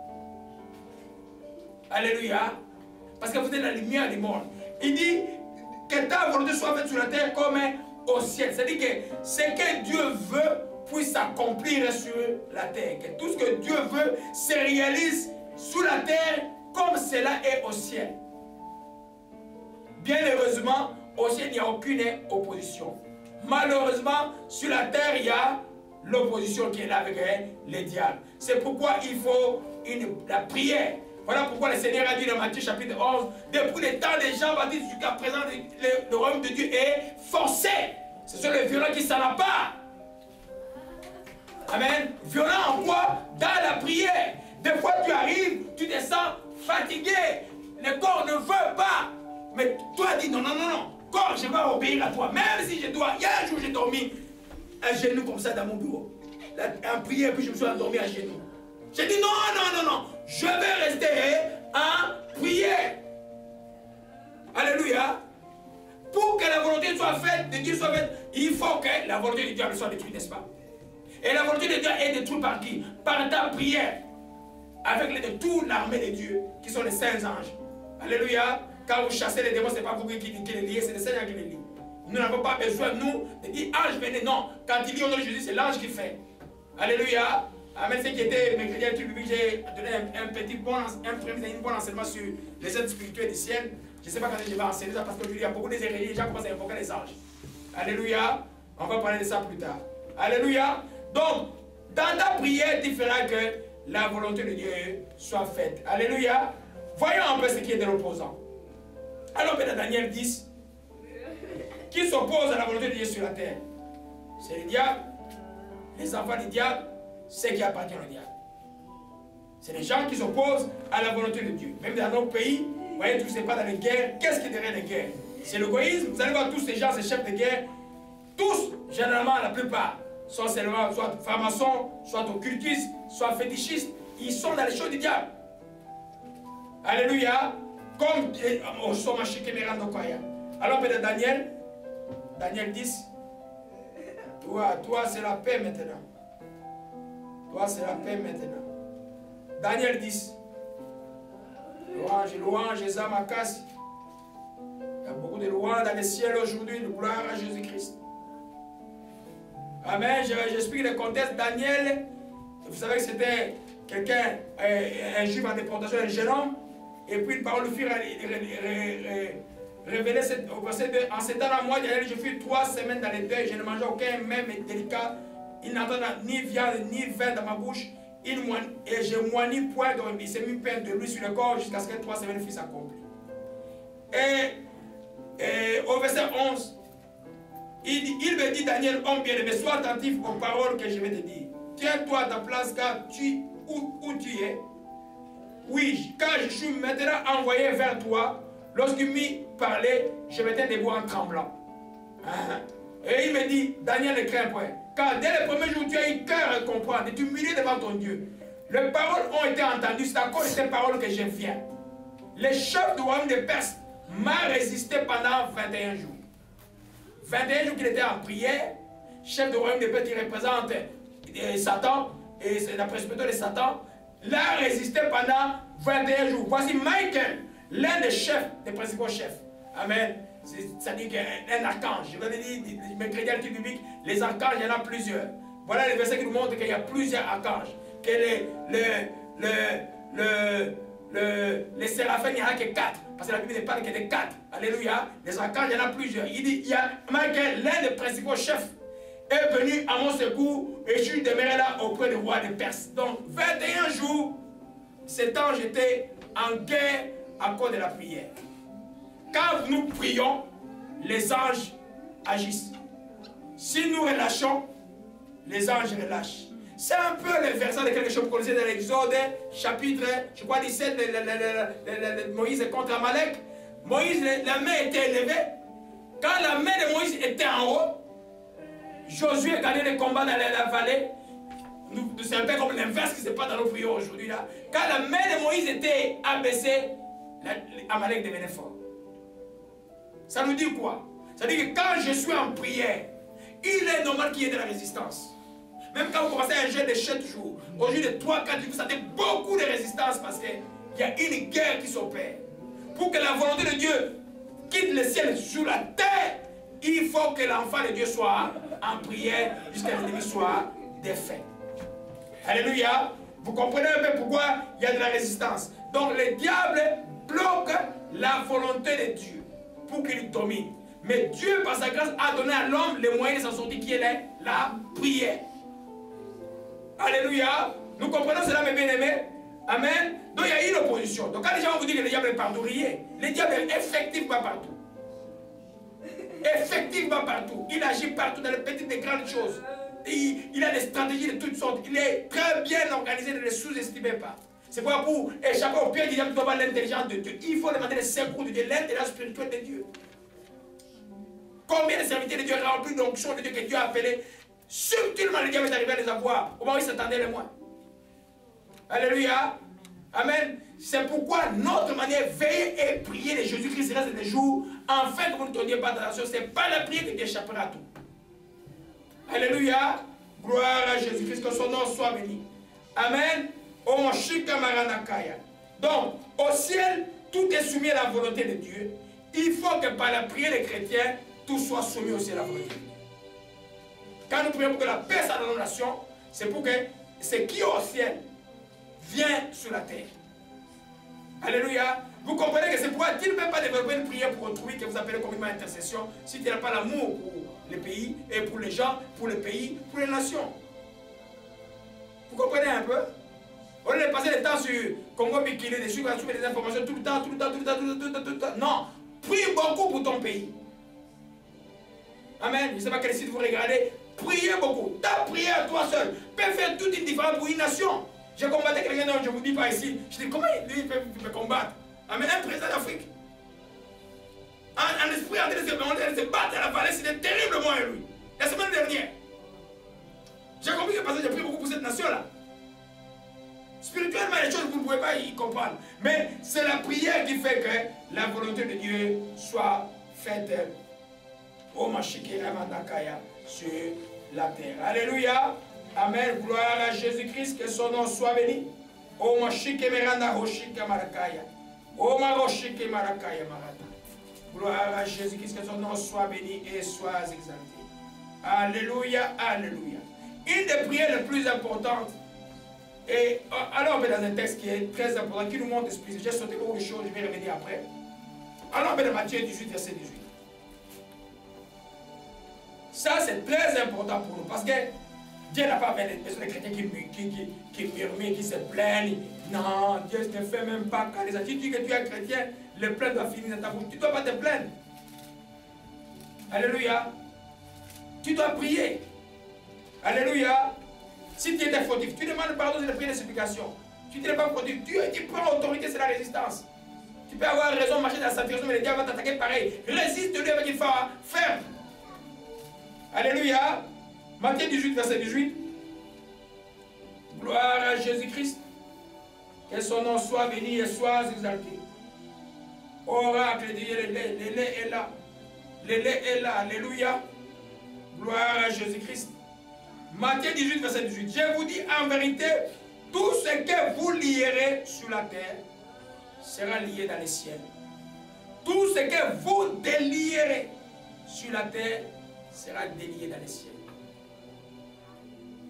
Alléluia. Parce que vous êtes la lumière du monde. Il dit que ta volonté soit faite sur la terre comme au ciel. C'est-à-dire que ce que Dieu veut puisse s'accomplir sur la terre. Que tout ce que Dieu veut se réalise sur la terre comme cela est au ciel. Bien heureusement, au ciel, il n'y a aucune opposition. Malheureusement, sur la terre, il y a l'opposition qui est là avec les diables. C'est pourquoi il faut la prière. Voilà pourquoi le Seigneur a dit dans Matthieu chapitre 11, depuis le temps des Jean-Baptiste jusqu'à présent, le royaume de Dieu est forcé. Ce sont les violents qui s'en emparent. Amen. Violent en quoi? Dans la prière. Des fois tu arrives, tu te sens fatigué. Le corps ne veut pas. Mais toi dis non, non, non, non. Corps, je vais obéir à toi. Même si je dois. Il y a un jour, j'ai dormi à genoux comme ça dans mon bureau. En prière, puis je me suis endormi à genoux. J'ai dit non, non, non, non. Je vais rester en prière. Alléluia. Pour que la volonté soit faite, de Dieu soit faite, il faut que la volonté de Dieu soit détruite, n'est-ce pas? Et la volonté de Dieu est détruite par qui? Par ta prière. Avec toute l'armée de Dieu, qui sont les saints anges. Alléluia. Quand vous chassez les démons, ce n'est pas vous qui les liez, c'est le Seigneur qui les lie. Nous n'avons pas besoin, nous, de dire ange, venez. Non. Quand il dit au nom de Jésus, c'est l'ange qui fait. Alléluia. Amen. Ce qui était mercredi, j'ai donné un petit bon, enseignement sur les êtres spirituels du ciel. Je ne sais pas quand je vais enseigner ça parce qu'aujourd'hui, il y a beaucoup d'hérésies. Les gens commencent à invoquer les anges. Alléluia. On va parler de ça plus tard. Alléluia. Donc, dans ta prière, tu feras que la volonté de Dieu soit faite. Alléluia. Voyons un peu ce qui est de l'opposant. Alors, dans Daniel 10, qui s'oppose à la volonté de Dieu sur la terre? C'est le diable, les enfants du diable, ceux qui appartiennent au diable. C'est les gens qui s'opposent à la volonté de Dieu. Même dans nos pays, vous voyez, tout ce n'est pas dans les guerres. Qu'est-ce qui est derrière les guerres? C'est l'égoïsme. Vous allez voir tous ces gens, ces chefs de guerre, tous, généralement, la plupart, sont seulement soit francs-maçons, soit occultistes, soit fétichistes. Ils sont dans les choses du diable. Alléluia. Comme au sommet alors, dans Daniel 10, toi c'est la paix maintenant. Toi c'est la paix maintenant. Daniel 10. Louange, Zamakasi. Il y a beaucoup de louanges dans le ciel aujourd'hui, de gloire à Jésus-Christ. Amen. J'explique le contexte. Daniel, vous savez que c'était quelqu'un, un juif en déportation, un jeune homme. Et puis une parole fut révélée au verset 2. En ces temps-là, moi, je fus 3 semaines dans les deuils. Je ne mangeais aucun même délicat. Il n'entendait ni viande ni vin dans ma bouche. Et je ne moignis point, donc il s'est mis plein de lui sur le corps jusqu'à ce que 3 semaines fussent accomplies. Et au verset 11, il me dit, Daniel, homme bien-aimé, sois attentif aux paroles que je vais te dire. Tiens-toi à ta place, car où tu es. Oui, car je suis maintenant envoyé vers toi. Lorsqu'il m'y parlait, je m'étais debout en tremblant. Et il me dit, Daniel, ne crains point. Car dès le premier jour, tu as eu cœur à comprendre et tu t'humilier devant ton Dieu. Les paroles ont été entendues, c'est à cause de ces paroles que je viens. Le chef du royaume de Perse m'a résisté pendant 21 jours. 21 jours qu'il était en prière, chef du royaume de Perse qui représente Satan, et c'est la presbytère de Satan, l'a résisté pendant 21 jours. Voici Michael, l'un des chefs, des principaux chefs. Amen. ça dit qu'un archange. Je vais dire, mercredi à l'étude biblique, les archanges, il y en a plusieurs. Voilà le verset qui nous montre qu'il y a plusieurs archanges. Que les séraphins, il n'y en a que 4. Parce que la Bible ne parle que de 4. Alléluia. Les archanges, il y en a plusieurs. Il dit, il y a même que l'un des principaux chefs est venu à mon secours et je suis demeuré là auprès du roi de Perse. Donc, 21 jours, cet ange était en guerre à cause de la prière. Quand nous prions, les anges agissent. Si nous relâchons, les anges relâchent. C'est un peu le verset de quelque chose que vous connaissez dans l'Exode, chapitre, je crois 17, Moïse contre Amalek. Moïse, la main était élevée. Quand la main de Moïse était en haut, Josué gagnait le combat dans la vallée. C'est un peu comme l'inverse qui se passe dans nos prières aujourd'hui. Quand la main de Moïse était abaissée, Amalek devenait fort. Ça nous dit quoi? Ça veut dire que quand je suis en prière, il est normal qu'il y ait de la résistance. Même quand vous commencez un jeûne de 7 jours, au lieu de 3-4 jours, vous sentez beaucoup de résistance parce qu'il y a une guerre qui s'opère. Pour que la volonté de Dieu quitte le ciel sur la terre, il faut que l'enfant de Dieu soit en prière jusqu'à ce que l'ennemi soit défait. Alléluia. Vous comprenez un peu pourquoi il y a de la résistance. Donc le diable bloque la volonté de Dieu pour qu'il domine. Mais Dieu, par sa grâce, a donné à l'homme les moyens de s'en sortir, qui est la prière. Alléluia. Nous comprenons cela, mes bien-aimés. Amen. Donc il y a une opposition. Donc quand les gens vous disent que le diable est partout, riez. Le diable est effectivement partout. Effectivement partout. Il agit partout dans les petites et grandes choses. Il a des stratégies de toutes sortes. Il est très bien organisé, ne le sous-estimez pas. C'est pourquoi pour échapper au piège du diable, tu dois avoir l'intelligence de Dieu. Il faut demander le secours de Dieu, l'intelligence spirituelle de Dieu. Combien de serviteurs de Dieu remplis d'onction de Dieu que Dieu a appelé? Subtilement, le diable est arrivé à les avoir. Au moment où il s'attendait le moins. Alléluia. Amen. C'est pourquoi notre manière, veiller et prier de Jésus-Christ reste des jours, afin que vous ne tourniez pas dans la chose. Ce n'est pas la prière qui t'échappera à tout. Alléluia. Gloire à Jésus-Christ, que son nom soit béni. Amen. Donc, au ciel, tout est soumis à la volonté de Dieu. Il faut que par la prière des chrétiens, tout soit soumis aussi à la volonté de Dieu. Quand nous prions pour que la paix soit dans nos nations, c'est pour que ce qui est au ciel vienne sur la terre. Alléluia. Vous comprenez que c'est pourquoi tu ne peux pas développer une prière pour autrui que vous appelez communément intercession si tu n'as pas l'amour pour les pays et pour les gens, pour le pays, pour les nations. Vous comprenez un peu? Au lieu de passer le temps sur Congo Bikini, de suivre des informations tout le temps. Non, prie beaucoup pour ton pays. Amen. Je ne sais pas quel site vous regardez. Priez beaucoup. Ta prière à toi seul peut faire toute une différence pour une nation. J'ai combattu quelqu'un d'autre, je ne vous dis pas ici. Je dis comment lui peut combattre? Amen. Un président d'Afrique. En esprit, en train de se battre à la vallée, c'était terriblement lui. La semaine dernière. J'ai compris que parce que j'ai prié beaucoup pour cette nation-là. Spirituellement, les choses, vous ne pouvez pas y comprendre. Mais c'est la prière qui fait que la volonté de Dieu soit faite au Mashikira Mandakaya sur la terre. Alléluia. Amen. Gloire à Jésus-Christ, que son nom soit béni. Au Mashikira Marakaya. Au Maroshike Marakaya Marata. Gloire à Jésus-Christ, que son nom soit béni et soit exalté. Alléluia. Alléluia. Une des prières les plus importantes. Et alors, dans un texte qui est très important, qui nous montre l'esprit. J'ai sauté beaucoup de choses, je vais revenir après. Alors, dans Matthieu 18, verset 18. Ça, c'est très important pour nous, parce que Dieu n'a pas besoin de chrétiens qui murmurent, qui se plaignent. Non, Dieu ne fait même pas quand les tu dis que tu es chrétien, le plainte doit finir dans ta bouche. Tu ne dois pas te plaindre. Alléluia. Tu dois prier. Alléluia. Si tu étais fautif, tu demandes pardon, c'est la prière de supplication. Tu n'es pas fautif, tu prends autorité, c'est la résistance. Tu peux avoir raison, marcher dans la satisfaction, mais le diable va t'attaquer pareil. Résiste-lui avec une foi ferme. Alléluia. Matthieu 18, verset 18. Gloire à Jésus-Christ. Que son nom soit béni et soit exalté. Oracle de Dieu, le lait est là. Le lait est là. Alléluia. Gloire à Jésus-Christ. Matthieu 18, verset 18. Je vous dis en vérité, tout ce que vous lierez sur la terre sera lié dans les ciels. Tout ce que vous délierez sur la terre sera délié dans les cieux.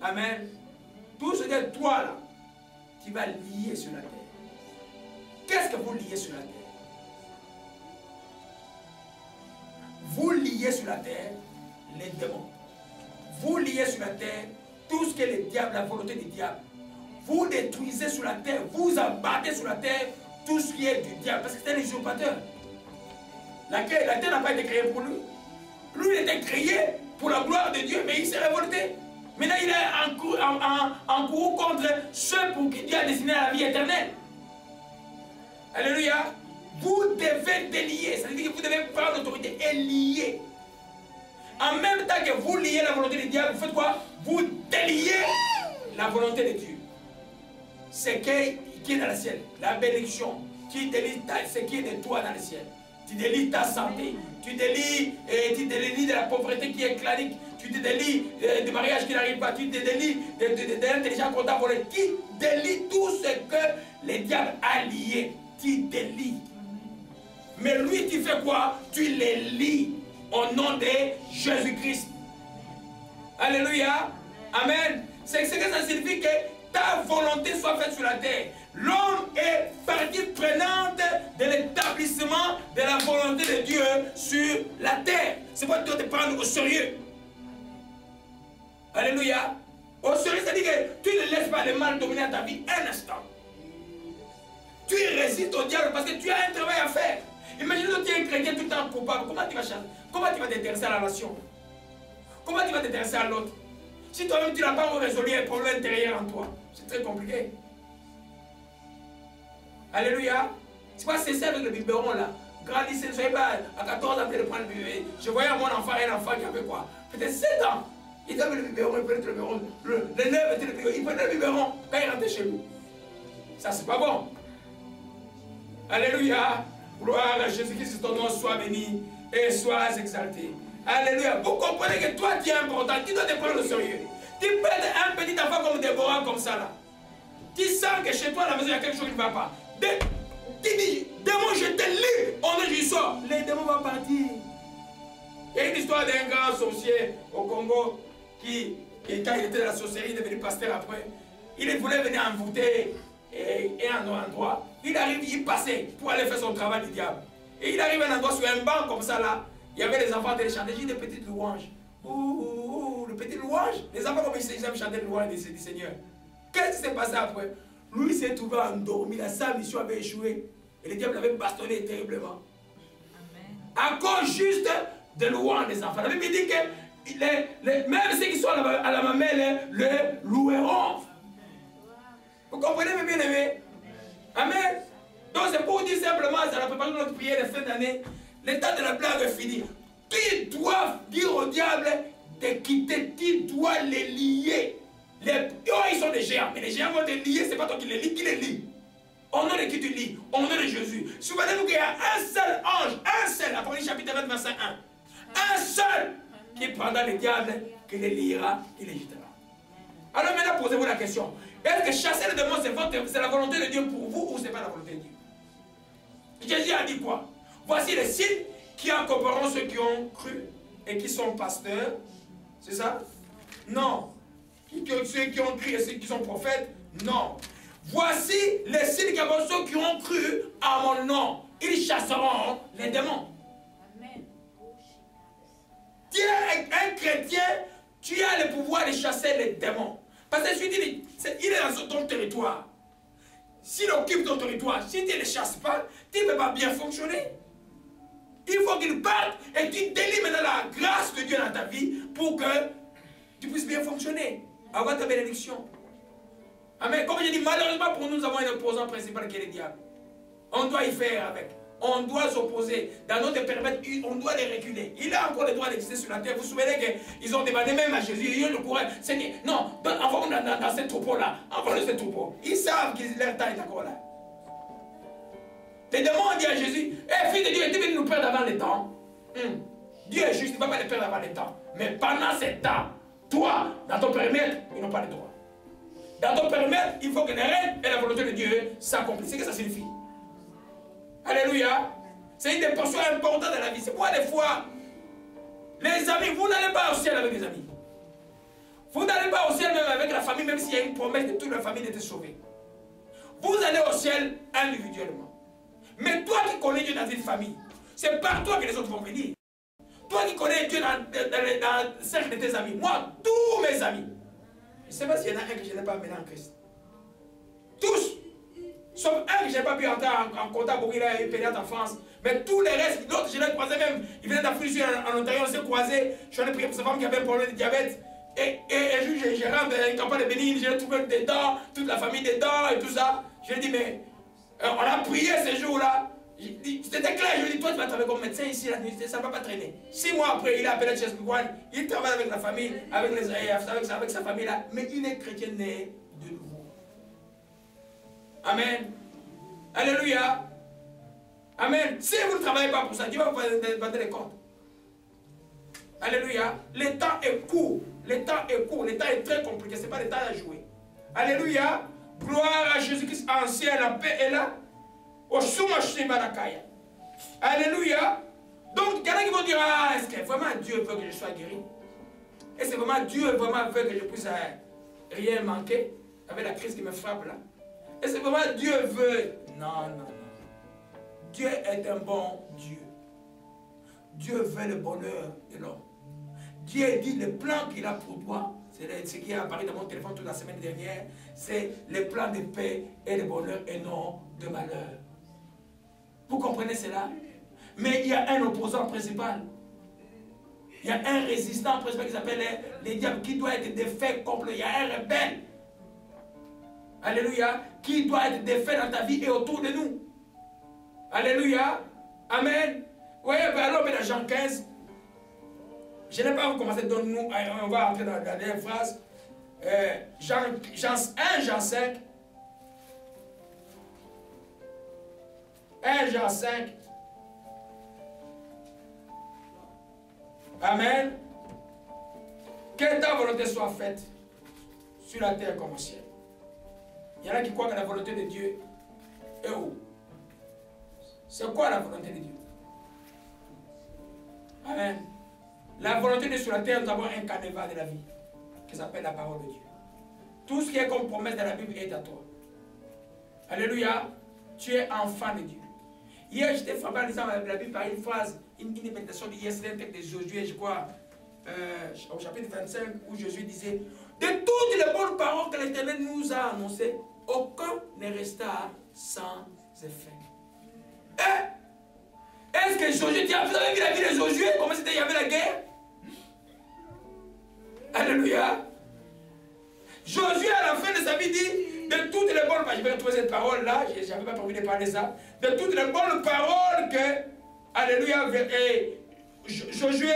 Amen. Tout ce que toi là, tu vas lier sur la terre. Qu'est-ce que vous liez sur la terre? Vous liez sur la terre les démons. Vous liez sur la terre tout ce que le diable, la volonté du diable. Vous détruisez sur la terre, vous abattez sur la terre tout ce qui est du diable. Parce que c'est un usurpateur. La terre n'a pas été créée pour lui. Lui, il était créé pour la gloire de Dieu, mais il s'est révolté. Maintenant, il est en cours contre ceux pour qui Dieu a destiné la vie éternelle. Alléluia. Vous devez délier. Ça veut dire que vous devez prendre l'autorité et lier. En même temps que vous liez la volonté de Dieu, vous faites quoi? Vous déliez la volonté de Dieu. C'est qui est dans le ciel. La bénédiction. Qui délie ce qui est de toi dans le ciel. Tu délies ta santé. Tu délies de la pauvreté qui est clanique. Tu te délies de mariage qui n'arrive pas. Tu te délies de l'intelligence comptable. Tu délies tout ce que le diable a lié. Tu délies. Mais lui, tu fais quoi? Tu les lis au nom de Jésus-Christ. Alléluia. Amen. C'est ce que ça signifie que ta volonté soit faite sur la terre. L'homme est partie prenante de l'établissement de la volonté de Dieu sur la terre. C'est pourquoi tu dois te prendre au sérieux. Alléluia. Au sérieux, c'est-à-dire que tu ne laisses pas le mal dominer ta vie un instant. Tu résistes au diable parce que tu as un travail à faire. Imagine que tu es un chrétien tout le temps coupable. Comment tu vas changer? Comment tu vas t'intéresser à la nation? Comment tu vas t'intéresser à l'autre? Si toi-même tu n'as pas résolu un problème intérieur en toi, c'est très compliqué. Alléluia. C'est pas cesser avec le biberon là. Grandissez, ne soyez pas à 14 ans de prendre le biberon. Je voyais mon enfant, un enfant qui avait quoi? Peut-être 7 ans. Il avait le biberon, il prenait le biberon. Le 9 était le biberon. Il prenait le biberon quand il rentrait chez lui. Ça, c'est pas bon. Alléluia. Gloire à Jésus-Christ, ton nom soit béni et soit exalté. Alléluia. Vous comprenez que toi, tu es important. Tu dois te prendre au sérieux. Tu peux être un petit enfant comme Déborah, comme ça là. Tu sens que chez toi, à la maison, il y a quelque chose qui ne va pas. Tu dis, démon, je te lis. On est juste sort. Les démons vont partir. Il y a une histoire d'un grand sorcier au Congo qui quand il était dans la sorcellerie, il est devenu pasteur après. Il voulait venir envoûter un endroit. Il arrive, il passait pour aller faire son travail du diable. Et il arrive à un endroit sur un banc comme ça là. Il y avait les enfants qui chantaient, j'ai des petites louanges. Ouh, les petites louanges. Les enfants comme ils aiment chanter les louanges du Seigneur. Qu'est-ce qui s'est passé après? Lui s'est trouvé endormi, sa mission avait échoué. Et le diable l'avait bastonné terriblement. Amen. À cause juste de louanges des enfants. La Bible dit que même ceux qui sont à la mamelle le loueront. Vous comprenez mes bien-aimés? Amen. Donc c'est pour dire simplement, ça la préparation de notre prière de fin d'année, l'état de la blague est fini. Tu dois dire au diable de quitter, tu dois les lier. Ils sont des géants, mais les géants vont te lier, c'est pas toi qui les lis, qui les lie. Au nom de qui tu lis? Au nom de Jésus. Souvenez-vous qu'il y a un seul ange, un seul, Apocalypse chapitre 20, verset 1. Un seul qui prendra le diable, qui les liera, qui les jettera. Alors maintenant, posez-vous la question. Est-ce que chasser les démons, c'est la volonté de Dieu pour vous ou ce n'est pas la volonté de Dieu? Jésus a dit quoi? Voici les signes qui accompagneront ceux qui ont cru et qui sont pasteurs. C'est ça? Non. Ceux qui ont cru et ceux qui sont prophètes? Non. Voici les signes qui accompagneront ceux qui ont cru à mon nom. Ils chasseront les démons. Amen. Tu es un chrétien, tu as le pouvoir de chasser les démons. Parce que il est dans ton territoire. S'il occupe ton territoire, si tu ne le chasses pas, tu ne peux pas bien fonctionner. Il faut qu'il parte et tu délies maintenant la grâce de Dieu dans ta vie pour que tu puisses bien fonctionner, avoir ta bénédiction. Amen. Comme je dis, malheureusement pour nous, nous avons un opposant principal qui est le diable. On doit y faire avec. On doit s'opposer. Dans notre périmètre, on doit les reculer. Il a encore le droit d'exister sur la terre. Vous vous souvenez qu'ils ont demandé même à Jésus, ils ont le courage. Seigneur, non, envoie-nous dans ce troupeau-là. Envoie-nous ce troupeau. Ils savent que leur temps est encore là. Les démons ont dit à Jésus, fils de Dieu, es-tu venu nous perdre avant le temps? Dieu est juste, il ne va pas les perdre avant le temps. Mais pendant ce temps, toi, dans ton périmètre, ils n'ont pas le droit. Dans ton périmètre, il faut que les règles et la volonté de Dieu s'accomplissent. C'est ce que ça signifie. Alléluia. C'est une des portions importantes de la vie. C'est pourquoi des fois, les amis, vous n'allez pas au ciel avec les amis. Vous n'allez pas au ciel même avec la famille, même s'il y a une promesse de toute la famille d'être sauvée. Vous allez au ciel individuellement. Mais toi qui connais Dieu dans une famille, c'est par toi que les autres vont venir. Toi qui connais Dieu dans le cercle de tes amis, moi, tous mes amis, je ne sais pas s'il y en a un que je n'ai pas amené en Christ. Tous. Sauf un que je n'ai pas pu entrer en contact pour qu'il ait une pédate en France. Mais tous les restes, d'autres, je l'ai croisé même. Il venait d'Afrique en Ontario, on s'est croisés. Je suis allé prier pour sa femme qui avait un problème de diabète. Et je rentre dans une campagne de Bénin, j'ai trouvé dedans, toute la famille dedans et tout ça. Je lui ai dit, mais on a prié ce jour-là. C'était clair, je lui ai dit, toi tu vas travailler comme médecin ici, la nuit, ça ne va pas traîner. 6 mois après, il a appelé Chess Gouane, il travaille avec la famille, avec sa famille là, mais il est chrétien né de nouveau. Amen. Alléluia. Amen. Si vous ne travaillez pas pour ça, Dieu va vous demander les comptes. Alléluia. Le temps est court. Le temps est court. Le temps est très compliqué. Ce n'est pas le temps à jouer. Alléluia. Gloire à Jésus-Christ ancien. La paix est là. Alléluia. Donc, il y en a qui vont dire, ah, est-ce que vraiment Dieu veut que je sois guéri? Est-ce que vraiment Dieu vraiment veut que je puisse rien manquer avec la crise qui me frappe là? Est-ce que vraiment Dieu veut? Non, non, non. Dieu est un bon Dieu. Dieu veut le bonheur de l'homme. Dieu dit le plan qu'il a pour toi, c'est ce qui est apparu dans mon téléphone toute la semaine dernière, c'est le plan de paix et de bonheur et non de malheur. Vous comprenez cela? Mais il y a un opposant principal. Il y a un résistant principal qui s'appelle les diables qui doit être défait complet. Il y a un rebelle. Alléluia. Qui doit être défait dans ta vie et autour de nous. Alléluia. Amen. Oui, alors dans Jean 15, je n'ai pas vous commencer, donc nous, on va entrer dans la dernière phrase. Jean 5. 1 Jean 5. Amen. Que ta volonté soit faite sur la terre comme au ciel. Il y en a qui croient que la volonté de Dieu est où? C'est quoi la volonté de Dieu? Amen. La volonté de sur la terre, nous avons un canevas de la vie qui s'appelle la parole de Dieu. Tout ce qui est comme promesse de la Bible est à toi. Alléluia. Tu es enfant de Dieu. Hier, j'étais frappé en lisant la Bible par une phrase, une méditation d'hier, c'est un texte de Josué, je crois, au chapitre 25, où Jésus disait, de toutes les bonnes paroles que l'Éternel nous a annoncées, aucun ne resta sans effet. Est-ce que Josué, vous avez vu la vie de Josué, comment c'était, il y avait la guerre? Alléluia. Josué, à la fin de sa vie, dit, de toutes les bonnes paroles, je vais retrouver cette parole-là, je n'avais pas prévu de parler de ça, de toutes les bonnes paroles que, alléluia, Josué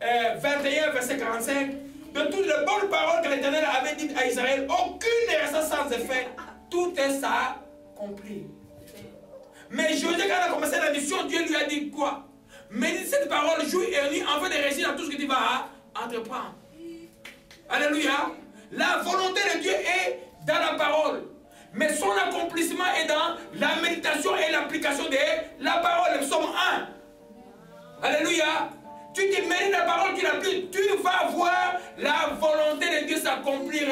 21, verset 45, de toutes les bonnes paroles que l'Éternel avait dites à Israël, aucune ne resta sans effet, tout est ça accompli. Mais Josué, quand il a commencé la mission, Dieu lui a dit quoi? Médite cette parole jour et nuit afin de réussir dans tout ce que tu vas entreprendre. Alléluia. La volonté de Dieu est dans la parole. Mais son accomplissement est dans la méditation et l'application de la parole. Le psaume 1. Alléluia. Tu te médites la parole, tu l'appliques, tu vas voir la volonté de Dieu s'accomplir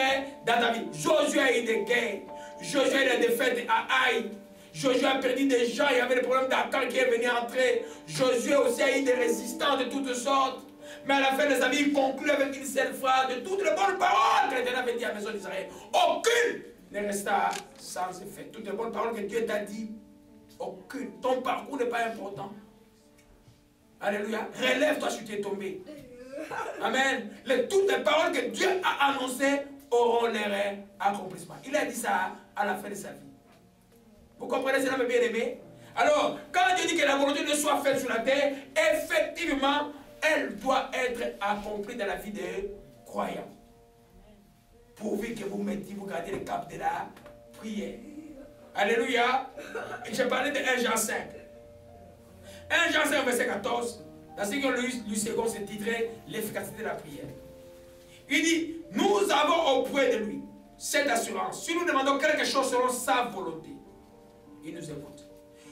dans ta vie. Josué a eu des guerres. Josué a eu des défaites à Haï. Josué a perdu des gens, il y avait des problèmes d'Akan qui est venu entrer. Josué aussi a eu des résistants de toutes sortes. Mais à la fin de sa vie, il conclut avec une seule phrase de toutes les bonnes paroles que l'Éternel avait dit à la maison d'Israël. Aucune ne resta sans effet. Toutes les bonnes paroles que Dieu t'a dit, aucune. Ton parcours n'est pas important. Alléluia. Relève-toi si tu es tombé. Amen. Toutes les paroles que Dieu a annoncées auront leur accomplissement. Il a dit ça à la fin de sa vie. Vous comprenez cela, mes bien-aimés? Alors, quand Dieu dit que la volonté de soit faite sur la terre, effectivement, elle doit être accomplie dans la vie des croyants. Pourvu que vous mettiez, vous gardez le cap de la prière. Alléluia. J'ai parlé de 1 Jean 5. 1 Jean 5, verset 14. Dans ce que lui second se titrait l'efficacité de la prière. Il dit, nous avons auprès de lui cette assurance. Si nous demandons quelque chose selon sa volonté, il nous écoute.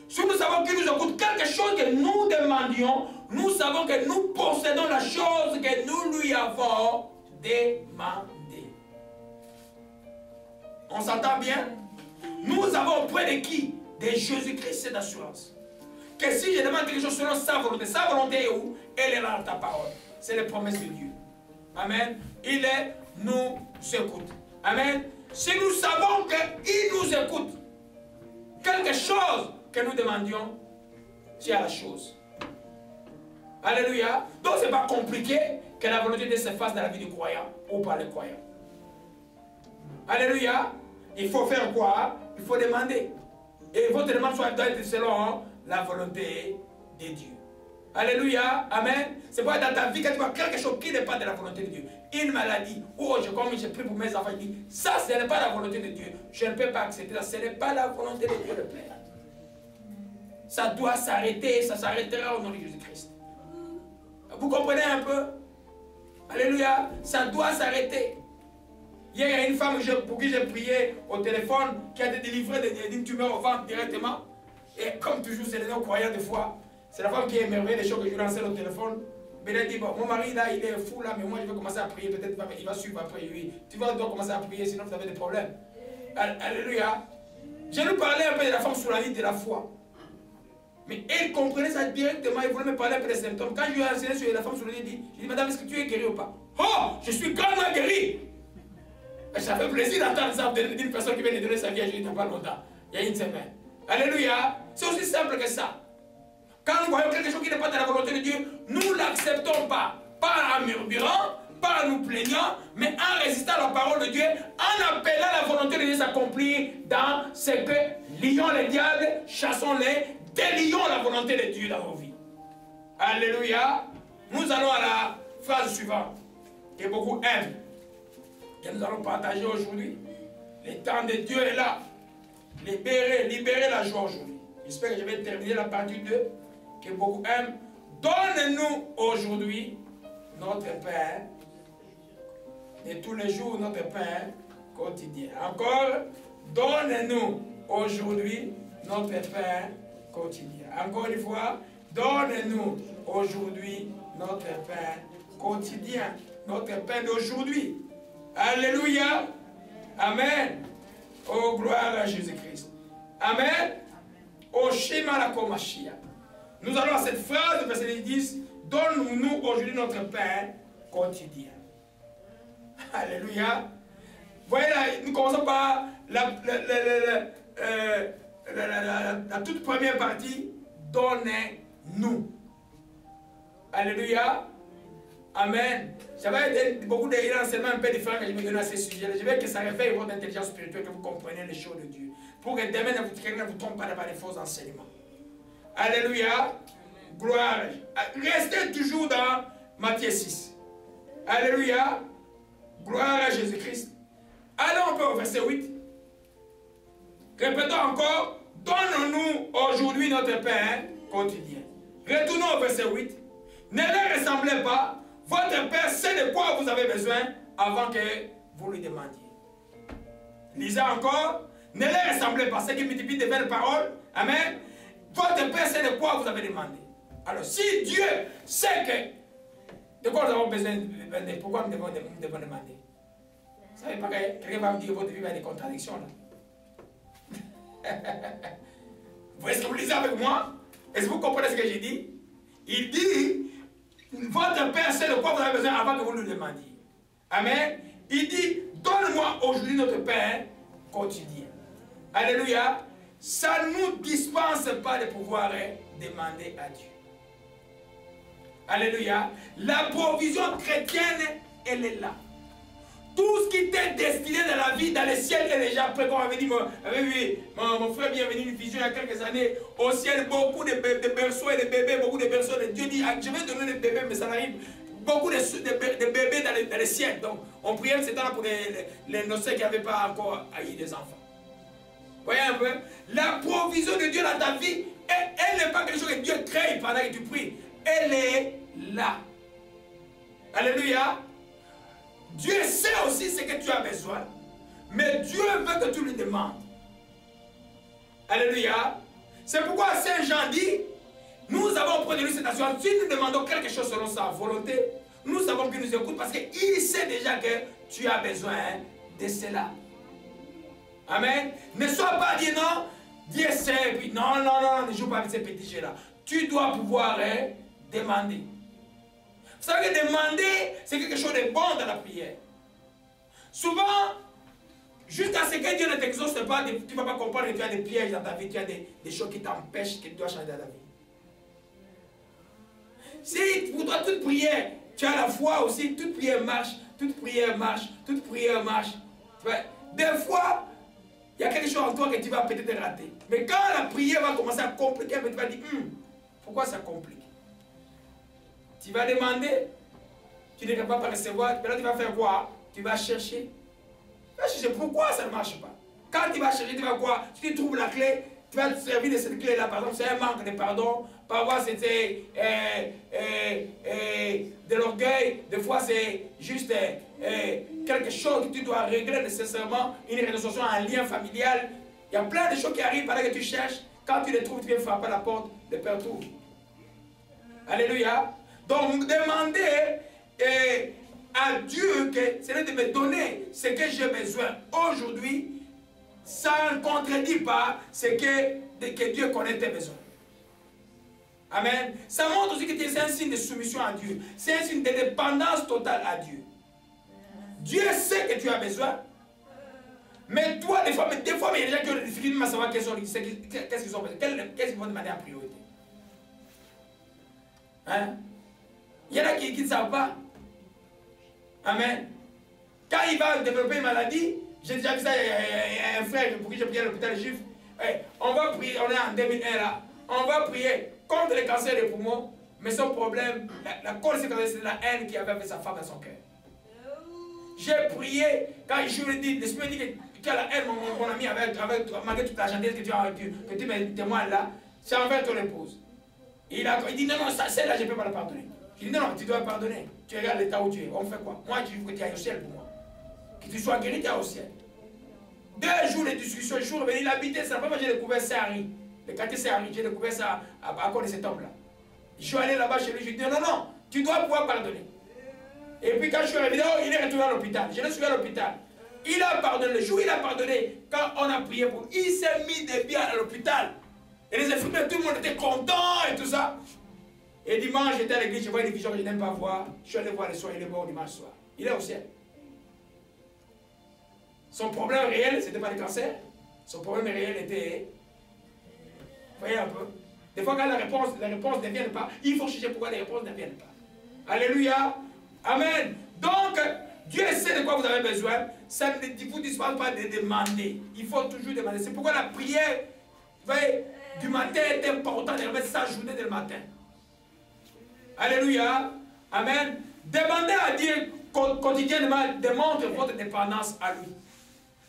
Si nous savons qu'il nous écoute quelque chose que nous demandions, nous savons que nous possédons la chose que nous lui avons demandée. On s'entend bien? Nous avons auprès de qui? De Jésus-Christ cette assurance. Que si je demande quelque chose selon sa volonté est où? Elle est là dans ta parole. C'est les promesses de Dieu. Amen. Il nous écoute. Amen. Si nous savons qu'il nous écoute, quelque chose que nous demandions, c'est à la chose. Alléluia. Donc ce n'est pas compliqué que la volonté de Dieu se fasse dans la vie du croyant ou par le croyant. Alléluia. Il faut faire quoi? Il faut demander. Et votre demande doit être selon la volonté de Dieu. Alléluia. Amen. C'est pas dans ta vie que tu vois quelque chose qui n'est pas de la volonté de Dieu. Une maladie. Oh, comme j'ai pris pour mes enfants, je dis, ça ce n'est pas la volonté de Dieu. Je ne peux pas accepter ça. Ce n'est pas la volonté de Dieu, le Père. Ça doit s'arrêter. Ça s'arrêtera au nom de Jésus-Christ. Vous comprenez un peu? Alléluia. Ça doit s'arrêter. Hier, il y a une femme pour qui j'ai prié au téléphone qui a été délivrée d'une tumeur au ventre directement. Et comme toujours, c'est les non-croyants des fois. C'est la femme qui est émerveillée des choses que je lui lançais au téléphone. Mais elle dit, bon, mon mari là, il est fou là, mais moi je vais commencer à prier. Peut-être il va suivre après lui. Tu dois commencer à prier, sinon vous avez des problèmes. Alléluia. Je lui parlais un peu de la femme sous la vie de la foi. Mais elle comprenait ça directement, elle voulait me parler un peu des symptômes. Quand je lui ai enseigné sur la femme sous la vie, je dis, madame, est-ce que tu es guérie ou pas? Oh, je suis grandement guérie. Ça fait plaisir d'entendre ça d'une personne qui vient de donner sa vie à Jésus il n'y a pas longtemps, il y a une semaine. Alléluia. C'est aussi simple que ça. Quand nous voyons quelque chose qui n'est pas de la volonté de Dieu, nous ne l'acceptons pas. Pas en murmurant, pas en nous plaignant, mais en résistant à la parole de Dieu, en appelant la volonté de Dieu s'accomplir dans ce que lions les diables, chassons-les, délions la volonté de Dieu dans nos vies. Alléluia. Nous allons à la phrase suivante, que beaucoup aiment, que nous allons partager aujourd'hui. Le temps de Dieu est là. Libérer la joie aujourd'hui. J'espère que je vais terminer la partie 2, que beaucoup aiment. Donne-nous aujourd'hui notre pain de tous les jours, notre pain quotidien. Encore, donne-nous aujourd'hui notre pain quotidien. Encore une fois, donne-nous aujourd'hui notre pain quotidien, notre pain d'aujourd'hui. Alléluia. Amen. Oh, gloire à Jésus-Christ. Amen. Oh, Shema la Komashia. Nous allons à cette phrase, verset 10. Donne-nous aujourd'hui notre pain quotidien. Alléluia. Voyez là, nous commençons par la toute première partie. Donnez-nous. Alléluia. Amen. J'avais beaucoup d'enseignements un peu différents que je me donnais à ces sujets. Je veux que ça réveille votre intelligence spirituelle, que vous compreniez les choses de Dieu. Pour que demain, quelqu'un ne vous trompe pas par les faux enseignements. Alléluia. Gloire. Restez toujours dans Matthieu 6. Alléluia. Gloire à Jésus-Christ. Allons un peu au verset 8. Répétons encore. Donne-nous aujourd'hui notre pain quotidien. Retournons au verset 8. Ne les ressemblez pas. Votre Père sait de quoi vous avez besoin avant que vous lui demandiez. Lisez encore. Ne les ressemblez pas. Ce qui multiplie de belles paroles. Amen. Votre Père sait de quoi vous avez demandé. Alors, si Dieu sait que de quoi nous avons besoin de demander, pourquoi nous devons demander? Vous savez pas que quelqu'un va me dire que votre vie va avoir des contradictions là. Est-ce que vous lisez avec moi? Est-ce que vous comprenez ce que j'ai dit? Il dit, votre Père sait de quoi vous avez besoin avant que vous lui demandiez. Amen. Il dit, donne-moi aujourd'hui notre pain quotidien. Alléluia. Ça ne nous dispense pas de pouvoir demander à Dieu. Alléluia. La provision chrétienne, elle est là. Tout ce qui t'est destiné dans la vie, dans le ciel est déjà prêt. Comme avait dit mon frère vient venir une vision il y a quelques années. Au ciel, beaucoup de berceaux et de bébés, beaucoup de berceaux. Dieu dit, je vais donner des bébés, mais ça n'arrive. Beaucoup de bébés dans le ciel. Donc, on priait ce temps pour les nocés qui n'avaient pas encore eu des enfants. Voyez un peu, la provision de Dieu dans ta vie, elle n'est pas quelque chose que Dieu crée pendant que tu pries. Elle est là. Alléluia. Dieu sait aussi ce que tu as besoin, mais Dieu veut que tu lui demandes. Alléluia. C'est pourquoi Saint Jean dit, nous avons auprès de lui cette assurance. Si nous demandons quelque chose selon sa volonté, nous savons qu'il nous écoute parce qu'il sait déjà que tu as besoin de cela. Amen. Ne sois pas dit non, Dieu sait, puis non, ne joue pas avec ces petits jeux-là. Tu dois pouvoir demander. Vous savez que demander, c'est quelque chose de bon dans la prière. Souvent, jusqu'à ce que Dieu ne t'exauce pas, tu ne vas pas comprendre que tu as des pièges dans ta vie, tu as des choses qui t'empêchent, que tu dois changer dans ta vie. Si pour toi toute prière, tu as la foi aussi, toute prière marche, toute prière marche, toute prière marche. Des fois, il y a quelque chose en toi que tu vas peut-être rater. Mais quand la prière va commencer à compliquer, tu vas dire, pourquoi ça complique? Tu vas demander, tu ne vas pas recevoir, mais là tu vas faire quoi? Tu vas chercher. Tu vas chercher pourquoi ça ne marche pas. Quand tu vas chercher, tu vas quoi? Si tu trouves la clé, tu vas te servir de cette clé-là. Par exemple, c'est un manque de pardon. Parfois, c'était de l'orgueil. Des fois, c'est juste quelque chose que tu dois régler nécessairement. Une résolution, un lien familial. Il y a plein de choses qui arrivent pendant que tu cherches. Quand tu les trouves, tu viens frapper à la porte. Le Père trouve. Alléluia. Donc, demander à Dieu que c'est de me donner ce que j'ai besoin aujourd'hui. Ça ne contredit pas ce que Dieu connaît tes besoins. Amen. Ça montre aussi que c'est un signe de soumission à Dieu. C'est un signe de dépendance totale à Dieu. Dieu sait que tu as besoin. Mais toi, des fois, il y a des gens qui ont des difficultés à savoir qu'est-ce qu'ils ont besoin. Qu'est-ce qu'ils vont demander en priorité. Hein? Il y en a qui ne savent pas. Amen. Quand il va développer une maladie, j'ai déjà vu ça, il y a un frère pour qui j'ai prié à l'hôpital juif. On va prier, on est en 2001 là. On va prier contre le cancer des poumons, mais son problème, la cause c'est la haine qu'il avait avec sa femme dans son cœur. J'ai prié, quand je lui ai dit, l'Esprit dit que tu as la haine, mon ami, malgré toute la gentillesse que tu me témoignes là, c'est envers ton épouse. Il dit non, celle-là, je ne peux pas la pardonner. Je dis non, tu dois pardonner. Tu regardes l'état où tu es. On fait quoi? Moi, je veux que tu ailles au ciel pour moi. Que tu sois guéri, tu ailles au ciel. 2 jours de discussion, je suis revenu, il habitait, c'est la première fois que j'ai découvert Saint-Henri. Le quartier Saint-Henri, j'ai découvert ça à cause de cet homme-là. Je suis allé là-bas chez lui, je lui ai dit non, tu dois pouvoir pardonner. Et puis quand je suis revenu, il est retourné à l'hôpital. Je l'ai suivi à l'hôpital. Il a pardonné. Le jour où il a pardonné, quand on a prié pour lui, il s'est mis des biens à l'hôpital. Et les infirmiers, tout le monde était content et tout ça. Et dimanche, j'étais à l'église, je vois une vision que je n'aime pas voir. Je suis allé voir le soir, il est mort dimanche soir. Il est au ciel. Son problème réel, ce n'était pas le cancer. Son problème réel était... Vous voyez un peu? Des fois, quand la réponse ne vient pas, il faut chercher pourquoi les réponses ne viennent pas. Alléluia. Amen. Donc, Dieu sait de quoi vous avez besoin. Ça ne vous dispose pas de demander. Il faut toujours demander. C'est pourquoi la prière, vous voyez, du matin est importante. Elle va s'ajouter dès le matin. Alléluia. Amen. Demandez à Dieu quotidiennement, démontre votre dépendance à lui.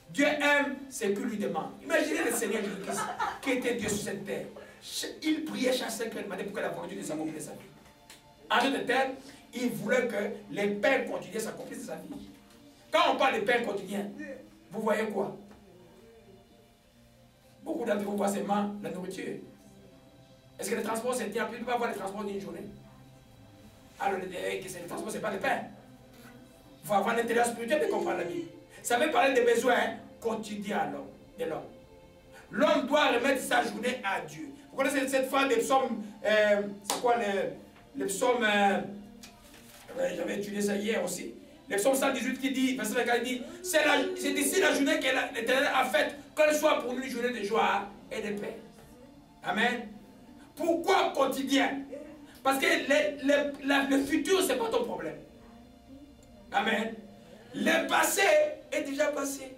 Dieu aime ce qu'il lui demande. Imaginez le Seigneur Jésus-Christ, qui était Dieu sur cette terre. Il priait chaque 5 heures du matin pour que la volonté de s'accomplir sa vie. En d'autres termes, il voulait que les pains quotidiens s'accomplissent de sa vie. Quand on parle de pains quotidiens, vous voyez quoi? Beaucoup d'entre vous voient seulement la nourriture. Est-ce que le transport, c'est bien? On ne peut pas avoir le transport d'une journée. Alors, le transport, ce n'est pas le pain. Il faut avoir l'intérêt spirituel de comprendre la Bible. Ça veut parler des besoins quotidiens de l'homme. L'homme doit remettre sa journée à Dieu. Vous connaissez cette phrase des psaumes, c'est quoi le psaume, j'avais étudié ça hier aussi. Le psaume 118 qui dit, verset 24, il dit, c'est d'ici la journée que l'Éternel a faite, qu'elle soit pour nous une journée de joie et de paix. Amen. Pourquoi quotidien? Parce que le futur, ce n'est pas ton problème. Amen. Le passé est déjà passé.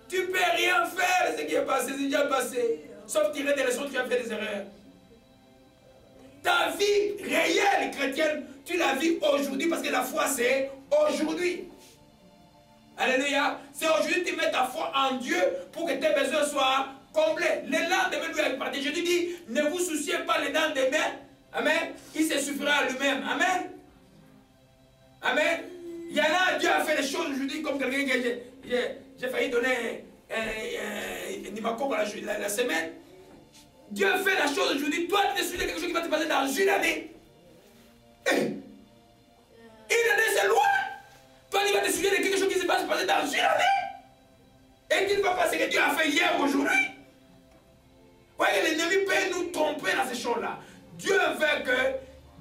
Tu ne peux rien faire de ce qui est passé, c'est déjà passé. Sauf tirer des leçons, tu as fait des erreurs. Ta vie réelle chrétienne, tu la vis aujourd'hui parce que la foi c'est aujourd'hui. Alléluia. C'est aujourd'hui que tu mets ta foi en Dieu pour que tes besoins soient comblés. Les lendemains lui avec parti. Je te dis, ne vous souciez pas les lendemains. Amen. Il se suffira à lui-même. Amen. Amen. Il y en a, Dieu a fait des choses aujourd'hui comme quelqu'un que j'ai failli donner un Nimaco la semaine. Dieu fait la chose aujourd'hui. Toi, tu te souviens de quelque chose qui va te passer dans une année. Une année, c'est loin. Toi, tu vas te souvenir de quelque chose qui va se passer dans une année. Et tu ne vas pas ce que Dieu a fait hier, aujourd'hui. Voyez, l'ennemi peut nous tromper dans ces choses-là. Dieu veut que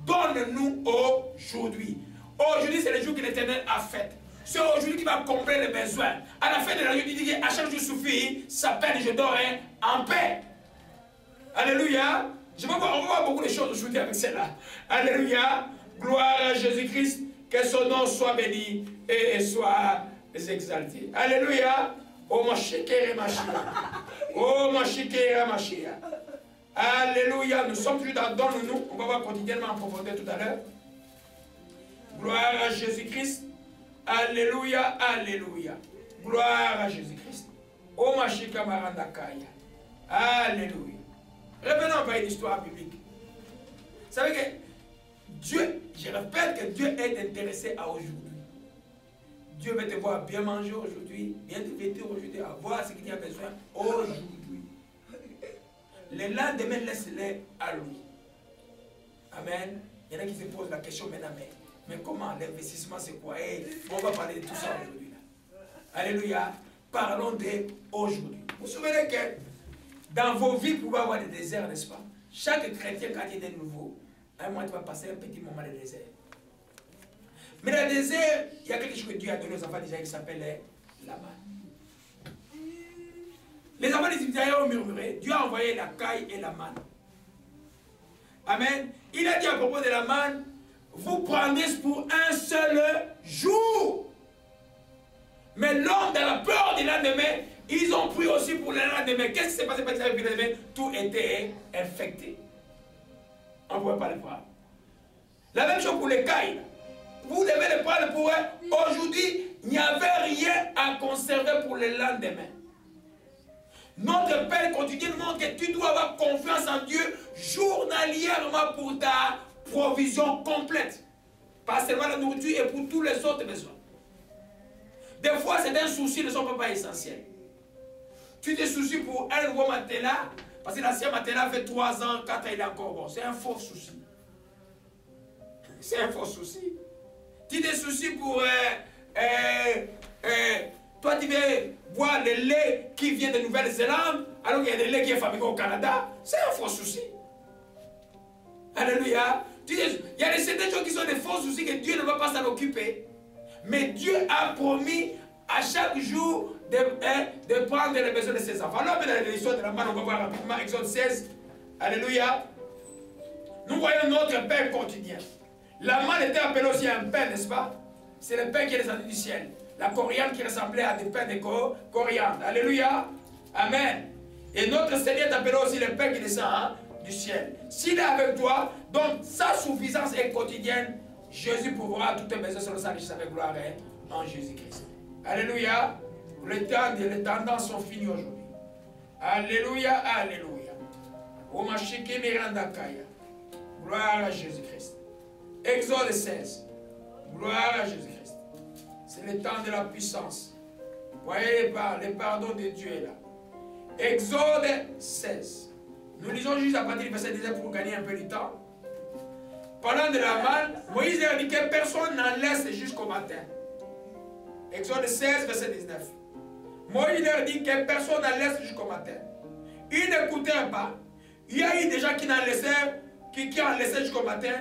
donne-nous aujourd'hui. Aujourd'hui, c'est le jour que l'Éternel a fait. C'est aujourd'hui qui va combler les besoins. À la fin de la journée, il dit qu'à chaque jour suffit, sa peine, je dors en paix. Alléluia. On va voir beaucoup de choses aujourd'hui avec cela. Alléluia. Gloire à Jésus-Christ. Que son nom soit béni et soit exalté. Alléluia. Oh ma chikere machia. Oh ma chikere machia. Alléluia. Nous sommes toujours dans Donne-nous. On va voir quotidiennement en profondeur tout à l'heure. Gloire à Jésus-Christ. Alléluia. Alléluia. Gloire à Jésus-Christ. Oh ma chika marandakaya. Alléluia. Revenons à une histoire biblique. Vous savez que Dieu, je répète que Dieu est intéressé à aujourd'hui. Dieu veut te voir bien manger aujourd'hui, bien te vêtir aujourd'hui, avoir ce qu'il y a besoin aujourd'hui. Les lendemains, laisse-les à lui. Amen. Il y en a qui se posent la question maintenant, mais comment l'investissement c'est quoi? On va parler de tout ça aujourd'hui. Alléluia. Parlons d'aujourd'hui. Vous vous souvenez que dans vos vies, vous pouvez avoir des déserts, n'est-ce pas? Chaque chrétien, quand il est nouveau, à un moment, tu vas passer un petit moment de désert. Mais dans le désert, il y a quelque chose que Dieu a donné aux enfants déjà qui s'appelle la manne. Les enfants des Israéliens ont murmuré. Dieu a envoyé la caille et la manne. Amen. Il a dit à propos de la manne, vous prendrez pour un seul jour. Mais l'homme, dans la peur du lendemain, ils ont pris aussi pour le lendemain. Qu'est-ce qui s'est passé pour le lendemain? Tout était infecté. On ne pouvait pas le prendre. La même chose pour les cailles. Vous devez le prendre pour eux. Aujourd'hui, il n'y avait rien à conserver pour le lendemain. Notre Père continue de montrer que tu dois avoir confiance en Dieu journalièrement pour ta provision complète. Pas seulement la nourriture et pour tous les autres besoins. Des fois, c'est un souci, ne sont pas essentiels. Tu te soucies pour un nouveau matelas, parce que l'ancien matelas fait 3 ans, 4 ans, il est encore bon. C'est un faux souci. C'est un faux souci. Tu te soucies pour... toi, tu veux boire le lait qui vient de Nouvelle-Zélande, alors qu'il y a des laits qui est fabriqué au Canada. C'est un faux souci. Alléluia. Il y a certaines choses qui sont des faux soucis que Dieu ne va pas s'en occuper. Mais Dieu a promis à chaque jour de prendre les besoins de ses enfants. Alors, dans l'histoire de la manne, on va voir rapidement Exode 16. Alléluia. Nous voyons notre pain quotidien. La manne était appelée aussi un pain, n'est-ce pas? C'est le pain qui est descendu du ciel. La coriandre qui ressemblait à des pains de coriandre. Alléluia. Amen. Et notre Seigneur est appelé aussi le pain qui descend du ciel. S'il est avec toi, donc sa suffisance est quotidienne. Jésus pourra tout tes besoins selon sa richesse avec gloire en Jésus-Christ. Alléluia. Les tendances sont finies aujourd'hui. Alléluia, alléluia. Gloire à Jésus-Christ. Exode 16. Gloire à Jésus-Christ. C'est le temps de la puissance. Voyez, le pardon de Dieu est là. Exode 16. Nous lisons juste à partir du verset 19 pour gagner un peu du temps. Parlant de la manne, Moïse a dit que personne n'en laisse jusqu'au matin. Exode 16, verset 19. Moïse leur dit que personne n'en laisse jusqu'au matin. Ils n'écoutèrent pas. Il y a eu des gens qui en laissaient jusqu'au matin.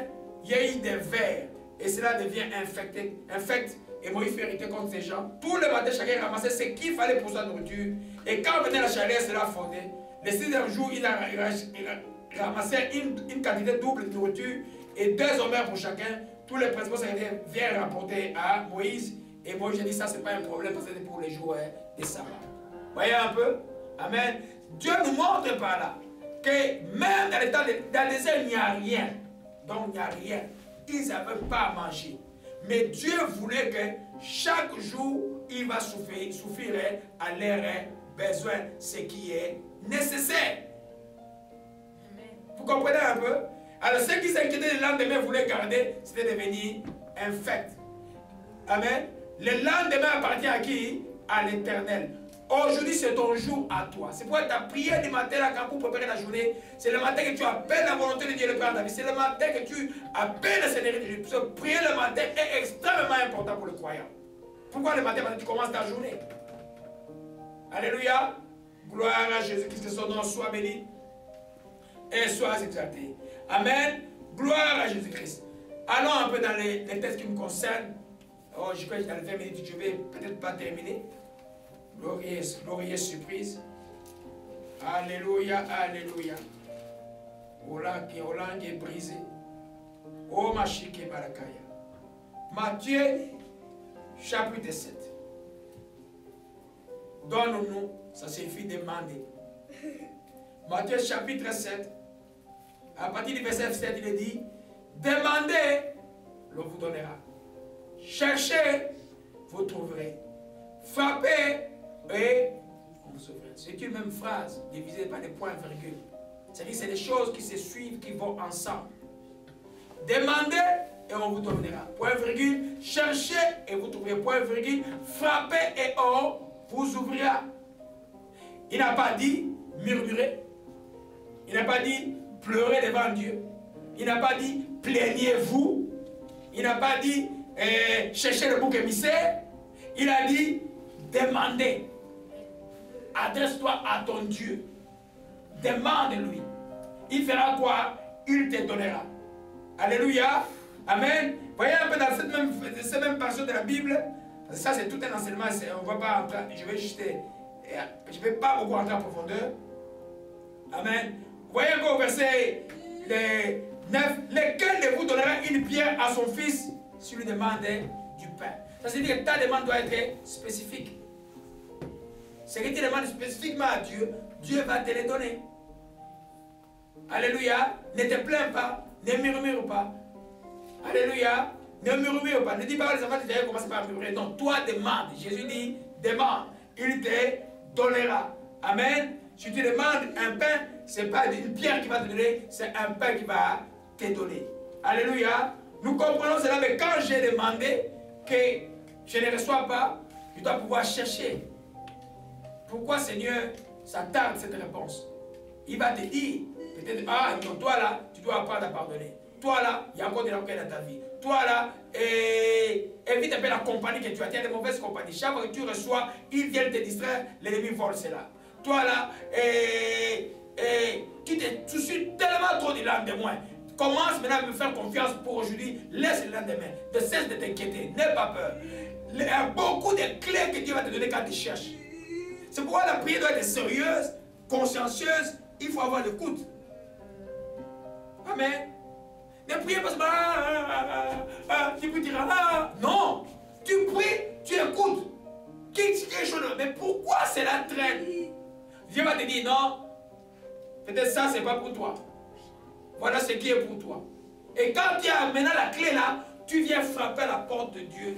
Il y a eu des vers. Et cela devient infect. Et Moïse fait hériter contre ces gens. Tout le matin, chacun ramassait ce qu'il fallait pour sa nourriture. Et quand venait la chaleur, cela fondait. Le 6e jour, il a ramassé une quantité double de nourriture et 2 homères pour chacun. Tous les principaux secrétaires viennent rapporter à Moïse. Et Moïse a dit, ça, ce n'est pas un problème parce que c'est pour les jours des sabbats. Voyez un peu? Amen. Dieu nous montre par là que même dans le désert, il n'y a rien. Donc, il n'y a rien. Ils n'avaient pas à manger. Mais Dieu voulait que chaque jour, il va souffrir à leurs besoins, ce qui est nécessaire. Vous comprenez un peu? Alors, ceux qui s'inquiétaient le lendemain voulaient garder, c'était devenir infect. Amen. Le lendemain appartient à qui? À l'Éternel. Aujourd'hui, c'est ton jour à toi. C'est pourquoi ta prière du matin, là, quand vous préparez la journée, c'est le matin que tu appelles la volonté de Dieu, le Père David. C'est le matin que tu appelles le Seigneur de Dieu. Parce que prier le matin est extrêmement important pour le croyant. Pourquoi le matin, tu commences ta journée? Alléluia. Gloire à Jésus-Christ, que son nom soit béni et soit exalté. Amen. Gloire à Jésus-Christ. Allons un peu dans les textes qui me concernent. Oh, je crois que dans les 20 minutes, je ne vais peut-être pas terminer. Glorieuse surprise. Alléluia, alléluia. Olang est brisé. Oh, Machike Barakaya. Matthieu, chapitre 7. Donne-nous, ça suffit de demander. Matthieu, chapitre 7. À partir du verset 7, il est dit, demandez, l'on vous donnera. Cherchez, vous trouverez. Frappez, et on vous ouvrira. C'est une même phrase, divisée par des points virgules. C'est-à-dire que c'est des choses qui se suivent, qui vont ensemble. Demandez, et on vous donnera. Point virgule, cherchez, et vous trouverez. Point virgule, frappez, et on vous ouvrira. Il n'a pas dit murmurer. Il n'a pas dit pleurer devant Dieu. Il n'a pas dit plaignez-vous. Il n'a pas dit cherchez le bouc émissaire. Il a dit demandez. Adresse-toi à ton Dieu. Demande-lui. Il fera quoi? Il te donnera. Alléluia. Amen. Voyez un peu dans cette même portion de la Bible. Ça, c'est tout un enseignement. On va pas entrer. Je ne vais pas beaucoup entrer en profondeur. Amen. Voyez encore au verset 9. Lequel de vous donnera une pierre à son fils si lui demande du pain? Ça veut dire que ta demande doit être spécifique. Ce que tu demandes spécifiquement à Dieu, Dieu va te les donner. Alléluia. Ne te plains pas. Ne murmure pas. Alléluia. Ne murmure pas. Ne dis pas que les enfants de Dieu commencent par murmurer. Non, toi demande. Jésus dit, demande. Il te donnera. Amen. Si tu demandes un pain, ce n'est pas une pierre qui va te donner, c'est un pain qui va te donner. Alléluia. Nous comprenons cela, mais quand j'ai demandé que je ne reçois pas, je dois pouvoir chercher. Pourquoi, Seigneur, ça tarde cette réponse? Il va te dire, peut-être, ah non, toi là, tu dois apprendre à pardonner. Toi là, il y a encore des rancœurs dans ta vie. Toi là, évite un peu la compagnie que tu as. Tu as de mauvaises compagnies. Chaque fois que tu reçois, ils viennent te distraire, l'ennemi vole cela. Toi là, tu te soucies tellement trop du lendemain. Commence maintenant à me faire confiance pour aujourd'hui. Laisse le lendemain. Ne cesse de t'inquiéter. N'aie pas peur. Il y a beaucoup de clés que Dieu va te donner quand tu cherches. C'est pourquoi la prière doit être sérieuse, consciencieuse. Il faut avoir l'écoute. Amen. Ne priez pas seulement, tu peux dire, non. Tu pries, tu écoutes. Quelque chose. Mais pourquoi cela traîne? Dieu va te dire, non. Peut-être ça, ce n'est pas pour toi. Voilà ce qui est pour toi. Et quand tu as maintenant la clé là, tu viens frapper à la porte de Dieu.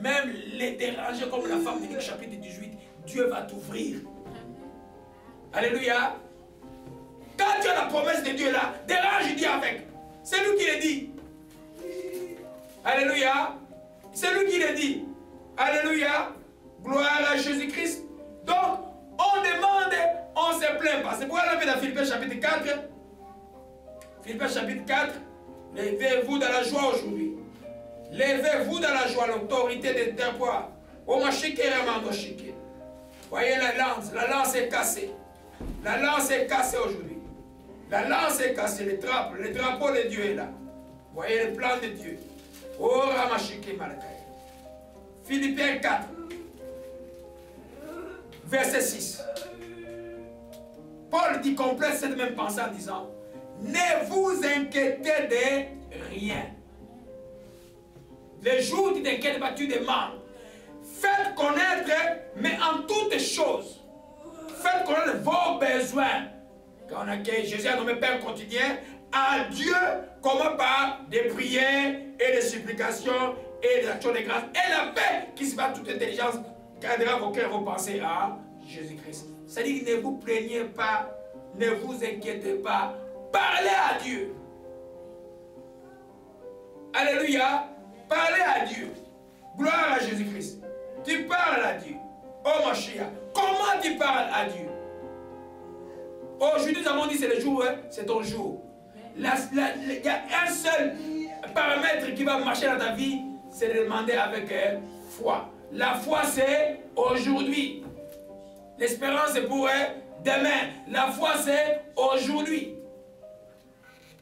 Même les déranger comme la femme de Luc chapitre 18. Dieu va t'ouvrir. Alléluia. Quand tu as la promesse de Dieu là, dérange Dieu avec. C'est lui qui le dit. Alléluia. C'est lui qui le dit. Alléluia. Gloire à Jésus-Christ. Donc, on demande, on ne se plaint pas. C'est pourquoi on a fait dans Philippiens chapitre 4. Philippiens chapitre 4. Levez-vous dans la joie aujourd'hui. Levez-vous dans la joie, l'autorité des témoins. Voyez la lance est cassée. La lance est cassée aujourd'hui. La lance est cassée, le drapeau de Dieu est là. Voyez le plan de Dieu. Oh, Ramashike Malakaya. Philippiens 4, verset 6. Paul dit complète cette même pensée en disant, ne vous inquiétez de rien. Le jour où tu t'inquiètes pas, tu demandes. Faites connaître, mais en toutes choses. Faites connaître vos besoins. Quand Jésus a nommé Père quotidien, à Dieu, comme par des prières et des supplications et des actions de grâce. Et la paix qui se bat toute intelligence gardera vos cœurs et vos pensées à Jésus-Christ. C'est-à-dire, ne vous plaignez pas, ne vous inquiétez pas, parlez à Dieu. Alléluia, parlez à Dieu. Gloire à Jésus-Christ. Tu parles à Dieu. Oh Mashiach, comment tu parles à Dieu. Aujourd'hui, nous avons dit c'est le jour, c'est ton jour. Il y a un seul paramètre qui va marcher dans ta vie, c'est de demander avec foi. La foi, c'est aujourd'hui. L'espérance, c'est pour demain. La foi, c'est aujourd'hui.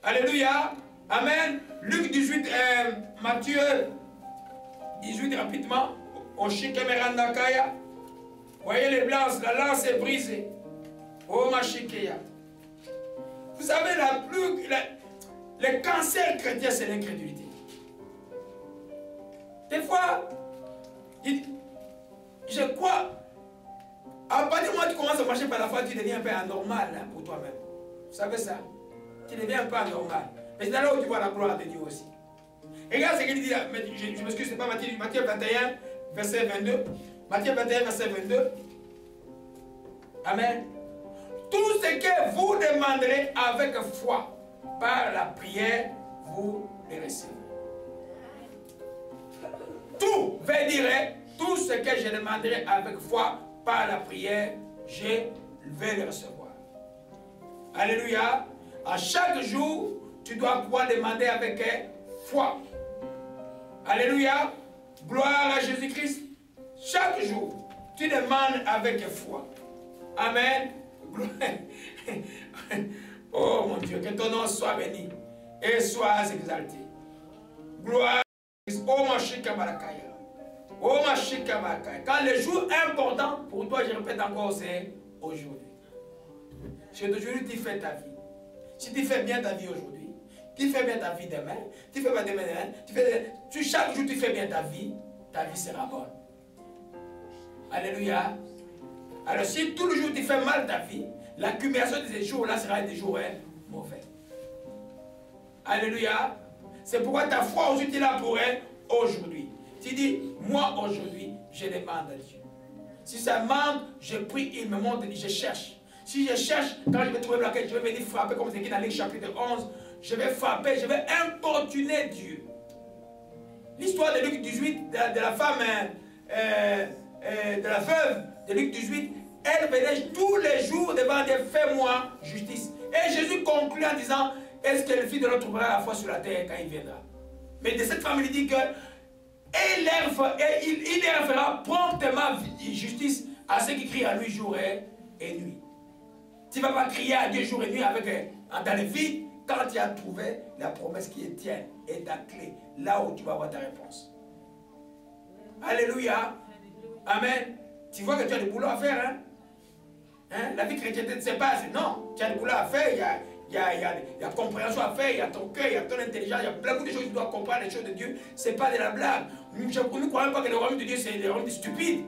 Alléluia. Amen. Luc 18, Matthieu 18 rapidement. Oshikemerandakaya. Voyez les blancs, la lance est brisée. Oh Machikeya. Vous savez, le cancer chrétien, c'est l'incrédulité. Des fois, je crois, à partir du moment où tu commences à marcher par la foi, tu deviens un peu anormal hein, pour toi-même. Vous savez ça? Tu deviens un peu anormal. Mais c'est là où tu vois la gloire de Dieu aussi. Regarde ce qu'il dit, je m'excuse, ce n'est pas Matthieu 21, verset 22. Matthieu 21, verset 22. Amen. Tout ce que vous demanderez avec foi, par la prière, vous le recevez. Tout veut dire, tout ce que je demanderai avec foi, par la prière, je vais le recevoir. Alléluia. À chaque jour, tu dois pouvoir demander avec foi. Alléluia. Gloire à Jésus-Christ. Chaque jour, tu demandes avec foi. Amen. Oh mon Dieu, que ton nom soit béni et soit exalté. Gloire à Jésus. Oh ma chika barakaya. Oh ma chika barakaya. Quand le jour important pour toi, je répète encore, c'est aujourd'hui. C'est d'aujourd'hui tu fais ta vie. Si tu fais bien ta vie aujourd'hui, tu fais bien ta vie demain, tu fais pas demain, chaque jour tu fais bien ta vie sera bonne. Alléluia. Alors si tout le jour tu fais mal ta vie, l'accumulation de ces jours-là sera des jours mauvais. Alléluia. C'est pourquoi ta foi aujourd'hui tu es là pour aujourd'hui. Tu dis, moi aujourd'hui, je demande à Dieu. Si ça manque, je prie, il me montre, je cherche. Si je cherche, quand je vais trouver la quête, je vais venir frapper, comme c'est écrit dans Luc chapitre 11, je vais frapper, je vais importuner Dieu. L'histoire de Luc 18, de la femme, de la veuve de Luc 18, elle venait tous les jours devant Dieu, fais-moi justice. Et Jésus conclut en disant, est-ce que le Fils de l'homme trouvera la foi sur la terre quand il viendra? Mais de cette femme, il dit que il leur fera promptement justice à ceux qui crient à lui jour et nuit. Tu ne vas pas crier à Dieu jour et nuit dans les vies quand tu as trouvé la promesse qui est tienne et ta clé, là où tu vas avoir ta réponse. Alléluia. Amen. Tu vois que tu as du boulot à faire. Hein? La vie chrétienne, tu ne sais pas. Non, tu as du boulot à faire. Il y a compréhension à faire. Il y a ton cœur, il y a ton intelligence. Il y a plein de choses que tu dois comprendre les choses de Dieu. Ce n'est pas de la blague. Nous ne croyons pas que le royaume de Dieu, c'est le royaume des stupides.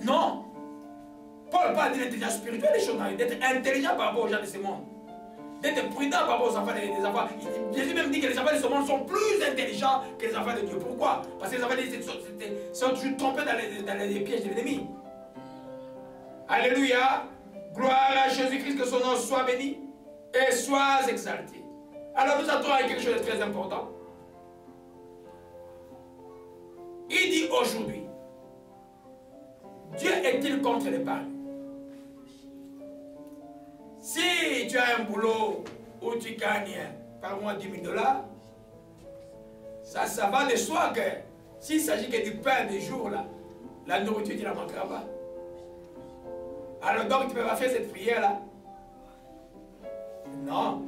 Non. Paul parle de l'intelligence spirituelle, des choses, d'être intelligent par rapport aux gens de ce monde. D'être prudent par rapport aux enfants des enfants. Jésus même dit que les enfants de ce monde sont plus intelligents que les enfants de Dieu. Pourquoi? Parce que les enfants de Dieu sont toujours trompés dans les pièges de l'ennemi. Alléluia. Gloire à Jésus-Christ, que son nom soit béni et soit exalté. Alors nous entrons avec quelque chose de très important. Il dit aujourd'hui, Dieu est-il contre l'épargne? Si tu as un boulot où tu gagnes par mois 10 000 $, ça va de soi que s'il s'agit que du pain des jours, là, la nourriture, tu ne la manqueras pas. Alors donc, tu ne peux pas faire cette prière-là. Non.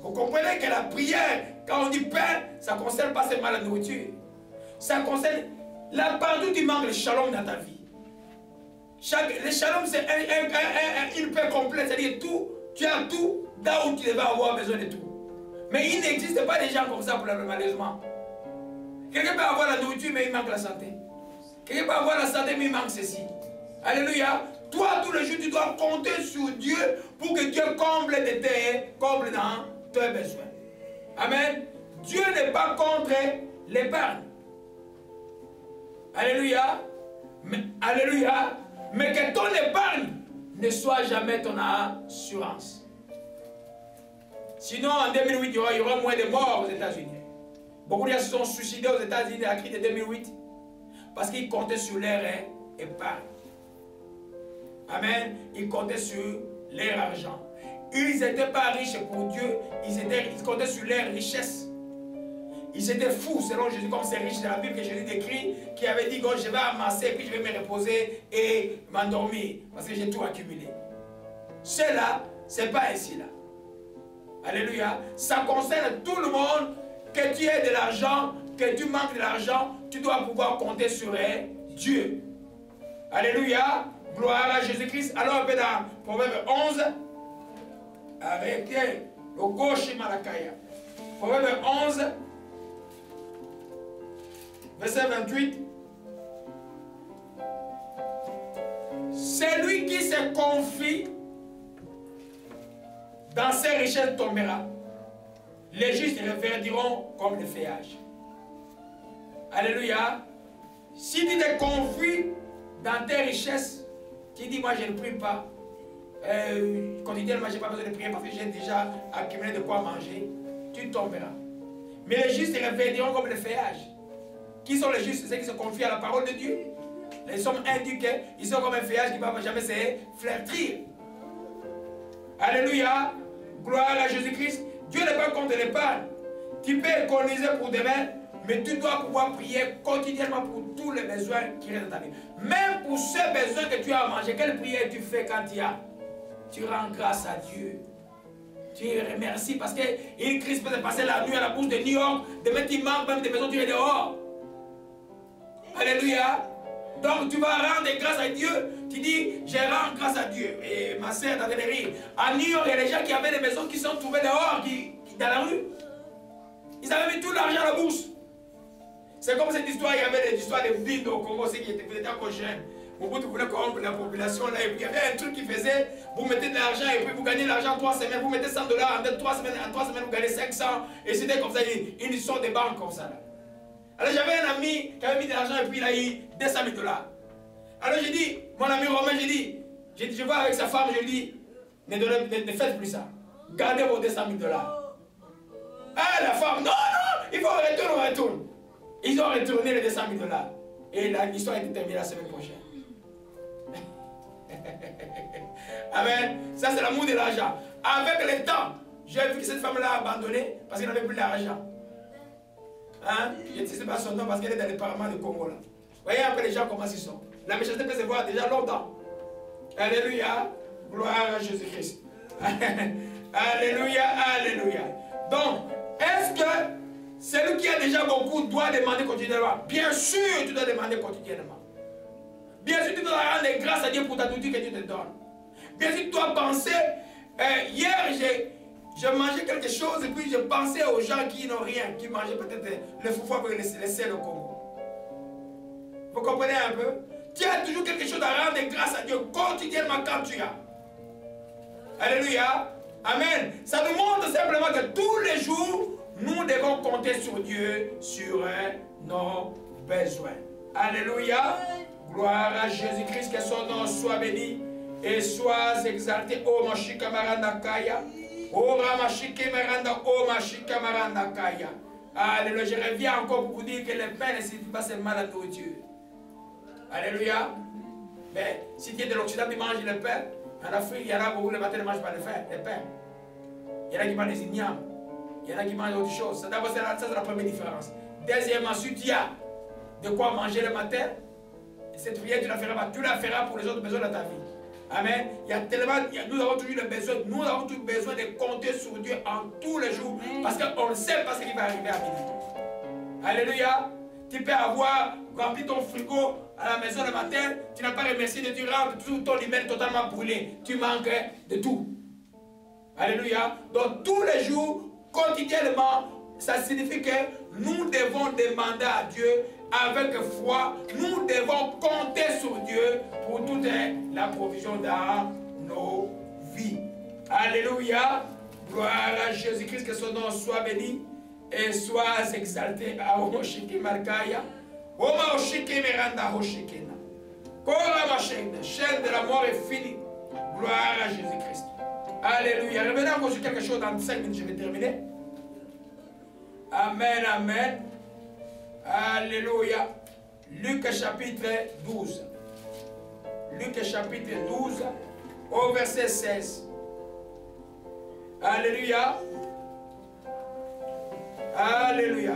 Vous comprenez que la prière, quand on dit pain, ça ne concerne pas seulement la nourriture. Ça concerne, là, partout tu manques le shalom dans ta vie. Le shalom, c'est une paix complète, c'est-à-dire tout, tu as tout là où tu devais avoir besoin de tout. Mais il n'existe pas des gens comme ça, malheureusement. Quelqu'un peut avoir la nourriture, mais il manque la santé. Quelqu'un peut avoir la santé, mais il manque ceci. Alléluia. Toi, tous les jours, tu dois compter sur Dieu pour que Dieu comble dans tes besoins. Amen. Dieu n'est pas contre l'épargne. Alléluia. Alléluia. Mais que ton épargne ne soit jamais ton assurance. Sinon, en 2008, il y aura moins de morts aux États-Unis. Beaucoup de gens se sont suicidés aux États-Unis à la crise de 2008 parce qu'ils comptaient sur leur épargne. Amen. Ils comptaient sur leur argent. Ils n'étaient pas riches pour Dieu, ils comptaient sur leur richesse. Ils étaient fous selon Jésus, comme c'est riche dans la Bible que Jésus décrit, qui avait dit que je vais amasser, puis je vais me reposer et m'endormir, parce que j'ai tout accumulé. Cela, ce n'est pas ainsi là. Alléluia. Ça concerne tout le monde, que tu aies de l'argent, que tu manques de l'argent, tu dois pouvoir compter sur Dieu. Alléluia. Gloire à Jésus-Christ. Alors on peut dans Proverbe 11, avec le gauche Malakaya. Proverbe 11, verset 28. Celui qui se confie dans ses richesses tombera. Les justes reverdiront comme le feuillage. Alléluia. Si tu te confies dans tes richesses, tu dis moi je ne prie pas. Quotidiennement je n'ai pas besoin de prier parce que j'ai déjà accumulé de quoi manger. Tu tomberas. Mais les justes reverdiront comme le feuillage. Qui sont les justes? Ceux qui se confient à la parole de Dieu. Les hommes indiqués, ils sont comme un feuillage qui ne va jamais se flétrir. Alléluia. Gloire à Jésus-Christ. Dieu n'est pas contre l'épargne. Tu peux économiser pour demain, mais tu dois pouvoir prier quotidiennement pour tous les besoins qui restent dans ta vie. Même pour ces besoins que tu as à manger, quelle prière tu fais quand tu as? Tu rends grâce à Dieu. Tu remercies parce qu'une crise peut se passer la nuit à la bourse de New York. Demain tu manques même des maisons, tu es dehors. Alléluia. Donc tu vas rendre grâce à Dieu. Tu dis, je rends grâce à Dieu. Et ma soeur t'as de rire. À New York, il y a des gens qui avaient des maisons qui sont trouvées dehors, dans la rue. Ils avaient mis tout l'argent à la bourse. C'est comme cette histoire, il y avait des histoires de Bindo au Congo, qui étaient encore jeunes. Mobutu voulait corrompre la population là, et puis il y avait un truc qui faisait, vous mettez de l'argent et puis vous gagnez l'argent en 3 semaines, vous mettez $100, en 3 semaines, vous gagnez 500, et c'était comme ça, une histoire de banque comme ça là. Alors j'avais un ami qui avait mis de l'argent et puis il a eu $200 000. Alors j'ai dit, mon ami Romain, j'ai dit, je vais avec sa femme, je lui dis, ne faites plus ça, gardez vos $200 000. Ah la femme, non, il faut retourner, on retourne. Ils ont retourné les $200 000. Et l'histoire a été terminée la semaine prochaine. Amen. Ça c'est l'amour de l'argent. Avec le temps, j'ai vu que cette femme l'a abandonné parce qu'elle n'avait plus d'argent. Hein? Je ne sais pas son nom parce qu'elle est dans le Parlement du Congo là. Voyez un peu les gens comment ils sont. La méchanceté peut se voir déjà longtemps. Alléluia. Gloire à Jésus-Christ. Alléluia. Alléluia. Donc, est-ce que celui qui a déjà beaucoup doit demander continuellement? Bien sûr, tu dois demander continuellement. Bien sûr, tu dois rendre grâce à Dieu pour ta nourriture que Dieu te donne. Bien sûr, tu dois penser. Hier, je mangeais quelque chose et puis je pensais aux gens qui n'ont rien, qui mangeaient peut-être le foufou avec les sel au Congo. Vous comprenez un peu? Tu as toujours quelque chose à rendre grâce à Dieu quotidiennement quand tu as. Alléluia. Amen. Ça nous montre simplement que tous les jours, nous devons compter sur Dieu, sur nos besoins. Alléluia. Gloire à Jésus-Christ, que son nom soit béni et soit exalté. Oh Mashika Maranda Kaya. Oh Ramashike Maranda, oh Mashika Maranda Kaya. Alléluia. Je reviens encore pour vous dire que le pain ne suffit pas seulement la nourriture. Alléluia. Mais si tu es de l'Occident, tu manges le pain. En Afrique, il y en a beaucoup le matin ne mangent pas le pain. Il y en a qui mangent des ignames. Il y en a qui mangent autre chose. Ça, c'est la première différence. Deuxièmement, si tu as de quoi manger le matin, cette prière, tu la feras pas. Tu la feras pour les autres besoins de ta vie. Amen. Il y a tellement, nous avons toujours nous avons toujours besoin de compter sur Dieu en tous les jours. Parce qu'on ne sait pas ce qui va arriver à midi. Alléluia. Tu peux avoir rempli ton frigo à la maison le matin. Tu n'as pas remercié de Dieu. Tout ton email totalement brûlé. Tu manques de tout. Alléluia. Donc tous les jours, quotidiennement, ça signifie que nous devons demander à Dieu avec foi. Nous devons compter sur Dieu pour toute la provision dans nos vies. Alléluia. Gloire à Jésus-Christ, que son nom soit béni et soit exalté. Aoshiki Markaya. Oma Oshiki Miranda Oshikina. Kora ma chaîne de la mort est finie. Gloire à Jésus-Christ. Alléluia. Revenons encore sur quelque chose dans 5 minutes, je vais terminer. Amen, amen. Alléluia. Luc chapitre 12. Luc chapitre 12, au verset 16. Alléluia. Alléluia.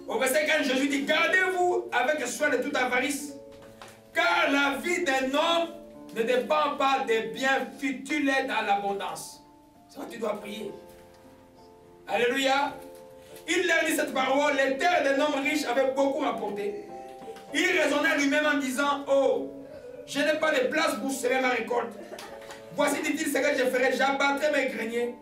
Au verset 15, Jésus dit, gardez-vous avec soin de toute avarice, car la vie d'un homme ne dépend pas des biens futurs dans l'abondance. C'est ça que tu dois prier. Alléluia. Il leur dit cette parole, les terres d'un homme riche avaient beaucoup rapporté. Il raisonnait lui-même en disant, oh, je n'ai pas de place pour semer ma récolte. Voici, dit-il, ce que je ferai, j'abattrai mes greniers,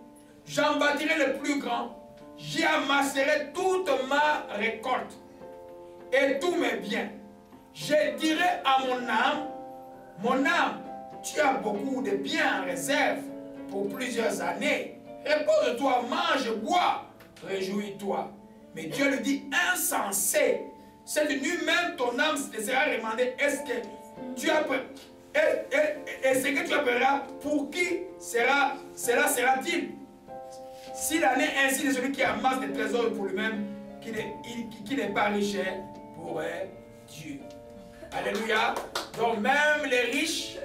j'en bâtirai le plus grand, j'y amasserai toute ma récolte et tous mes biens. Je dirai à mon âme, tu as beaucoup de biens en réserve pour plusieurs années. Repose-toi, mange, bois, réjouis-toi. Mais Dieu lui dit, insensé, cette nuit même ton âme te sera demandée, est-ce que tu as peur? Et ce que tu appelleras, pour qui sera-t-il? Si l'année ainsi de celui qui amasse des trésors pour lui-même, qui n'est pas riche pour Dieu. Alléluia. Donc même les riches,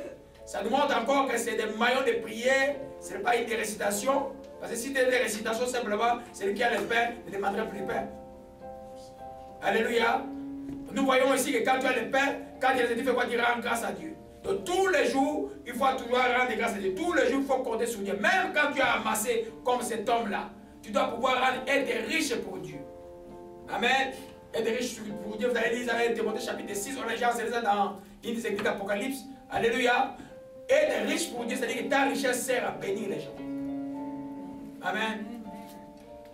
ça nous montre encore que c'est des maillons de prière, ce n'est pas une des récitations. Parce que si tu as des récitations simplement, celui qui a le pain ne demandera plus le pain. Alléluia. Nous voyons ici que quand tu as le pain, quand tu fais quoi, tu rends grâce à Dieu. Donc tous les jours, il faut toujours rendre grâce à Dieu. Tous les jours, il faut compter sur Dieu. Même quand tu as amassé comme cet homme-là, tu dois pouvoir être riche pour Dieu. Amen. Être riche pour Dieu. Vous allez lire Timothée chapitre 6, on a déjà enseigné ça dans une des écrits d'Apocalypse. Alléluia. Être riche pour Dieu, c'est-à-dire que ta richesse sert à bénir les gens. Amen.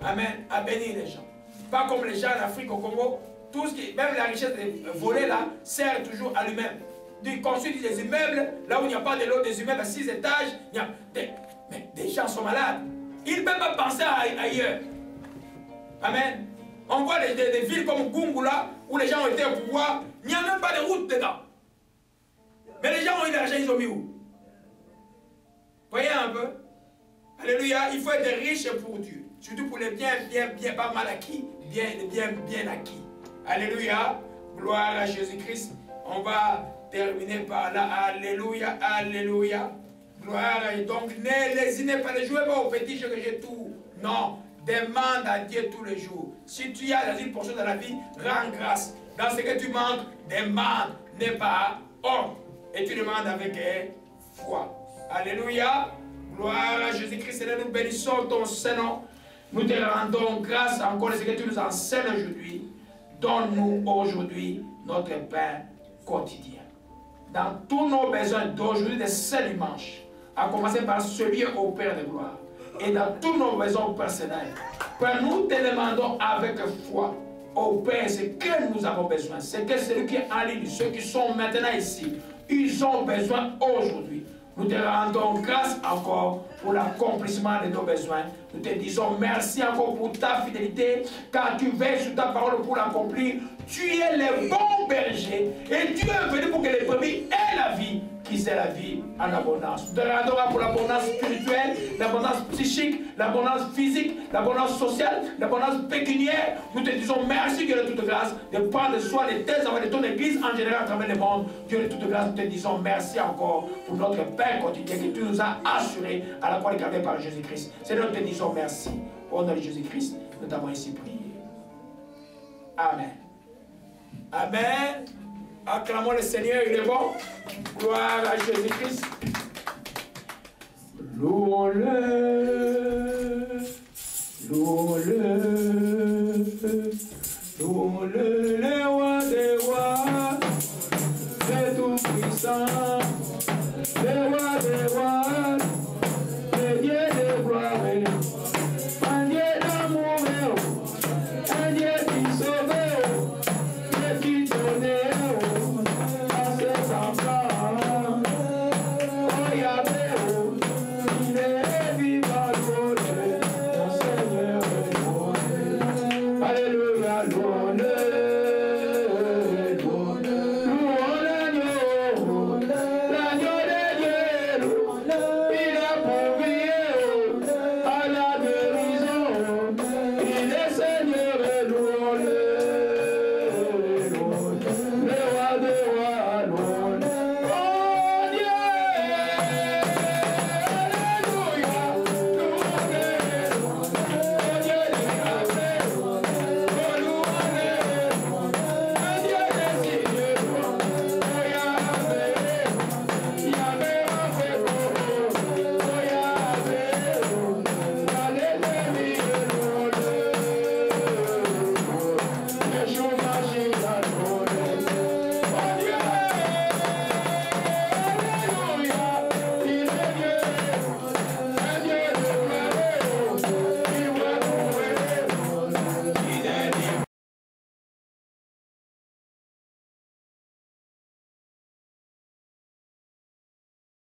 Amen. À bénir les gens. Pas comme les gens en Afrique, au Congo. Tout ce qui, même la richesse volée là, sert toujours à lui-même. Il construit des immeubles, là où il n'y a pas de l'eau, des immeubles à 6 étages. Mais des gens sont malades. Ils ne peuvent pas penser ailleurs. Amen. On voit des villes comme Gungula, où les gens ont été au pouvoir, il n'y a même pas de route dedans. Mais les gens ont eu l'argent, ils ont mis où? Voyez un peu. Alléluia, il faut être riche pour Dieu. Surtout pour les biens, pas mal acquis, bien acquis. Alléluia, gloire à Jésus-Christ. On va terminer par là. Alléluia, alléluia. Gloire à Dieu. Donc, ne pas les jouer pas au petit jeu que j'ai tout. Non, demande à Dieu tous les jours. Si tu as une portion dans la vie, rends grâce. Dans ce que tu manques, demande, n'est pas honte. Et tu demandes avec foi. Alléluia. Gloire à Jésus-Christ. Seigneur, nous bénissons ton Saint-Nom. Nous te rendons grâce encore de ce que tu nous enseignes aujourd'hui. Donne-nous aujourd'hui notre pain quotidien. Dans tous nos besoins d'aujourd'hui, de ce dimanche, à commencer par celui au Père de gloire, et dans tous nos besoins personnels, Père, nous te demandons avec foi, au Père, ce que nous avons besoin, c'est que celui qui est en ligne, ceux qui sont maintenant ici, ils ont besoin aujourd'hui. Nous te rendons grâce encore pour l'accomplissement de nos besoins. Nous te disons merci encore pour ta fidélité, car tu veilles sur ta parole pour l'accomplir. Tu es le bon berger et tu es venu pour que les brebis aient la vie, qui c'est la vie en abondance. Nous te rendons pour l'abondance spirituelle, l'abondance psychique, l'abondance physique, l'abondance sociale, l'abondance pécuniaire. Nous te disons merci, Dieu de toute grâce, de prendre soin de tes enfants, de ton église en général à travers le monde. Dieu de toute grâce, nous te disons merci encore pour notre pain quotidien que tu nous as assuré à la croix incarnée par Jésus-Christ. Seigneur, nous te disons merci. Au nom de Jésus-Christ, nous t'avons ainsi prié. Amen. Amen. Acclamons le Seigneur, il est bon. Gloire à Jésus-Christ. Louons-le. Louons-le.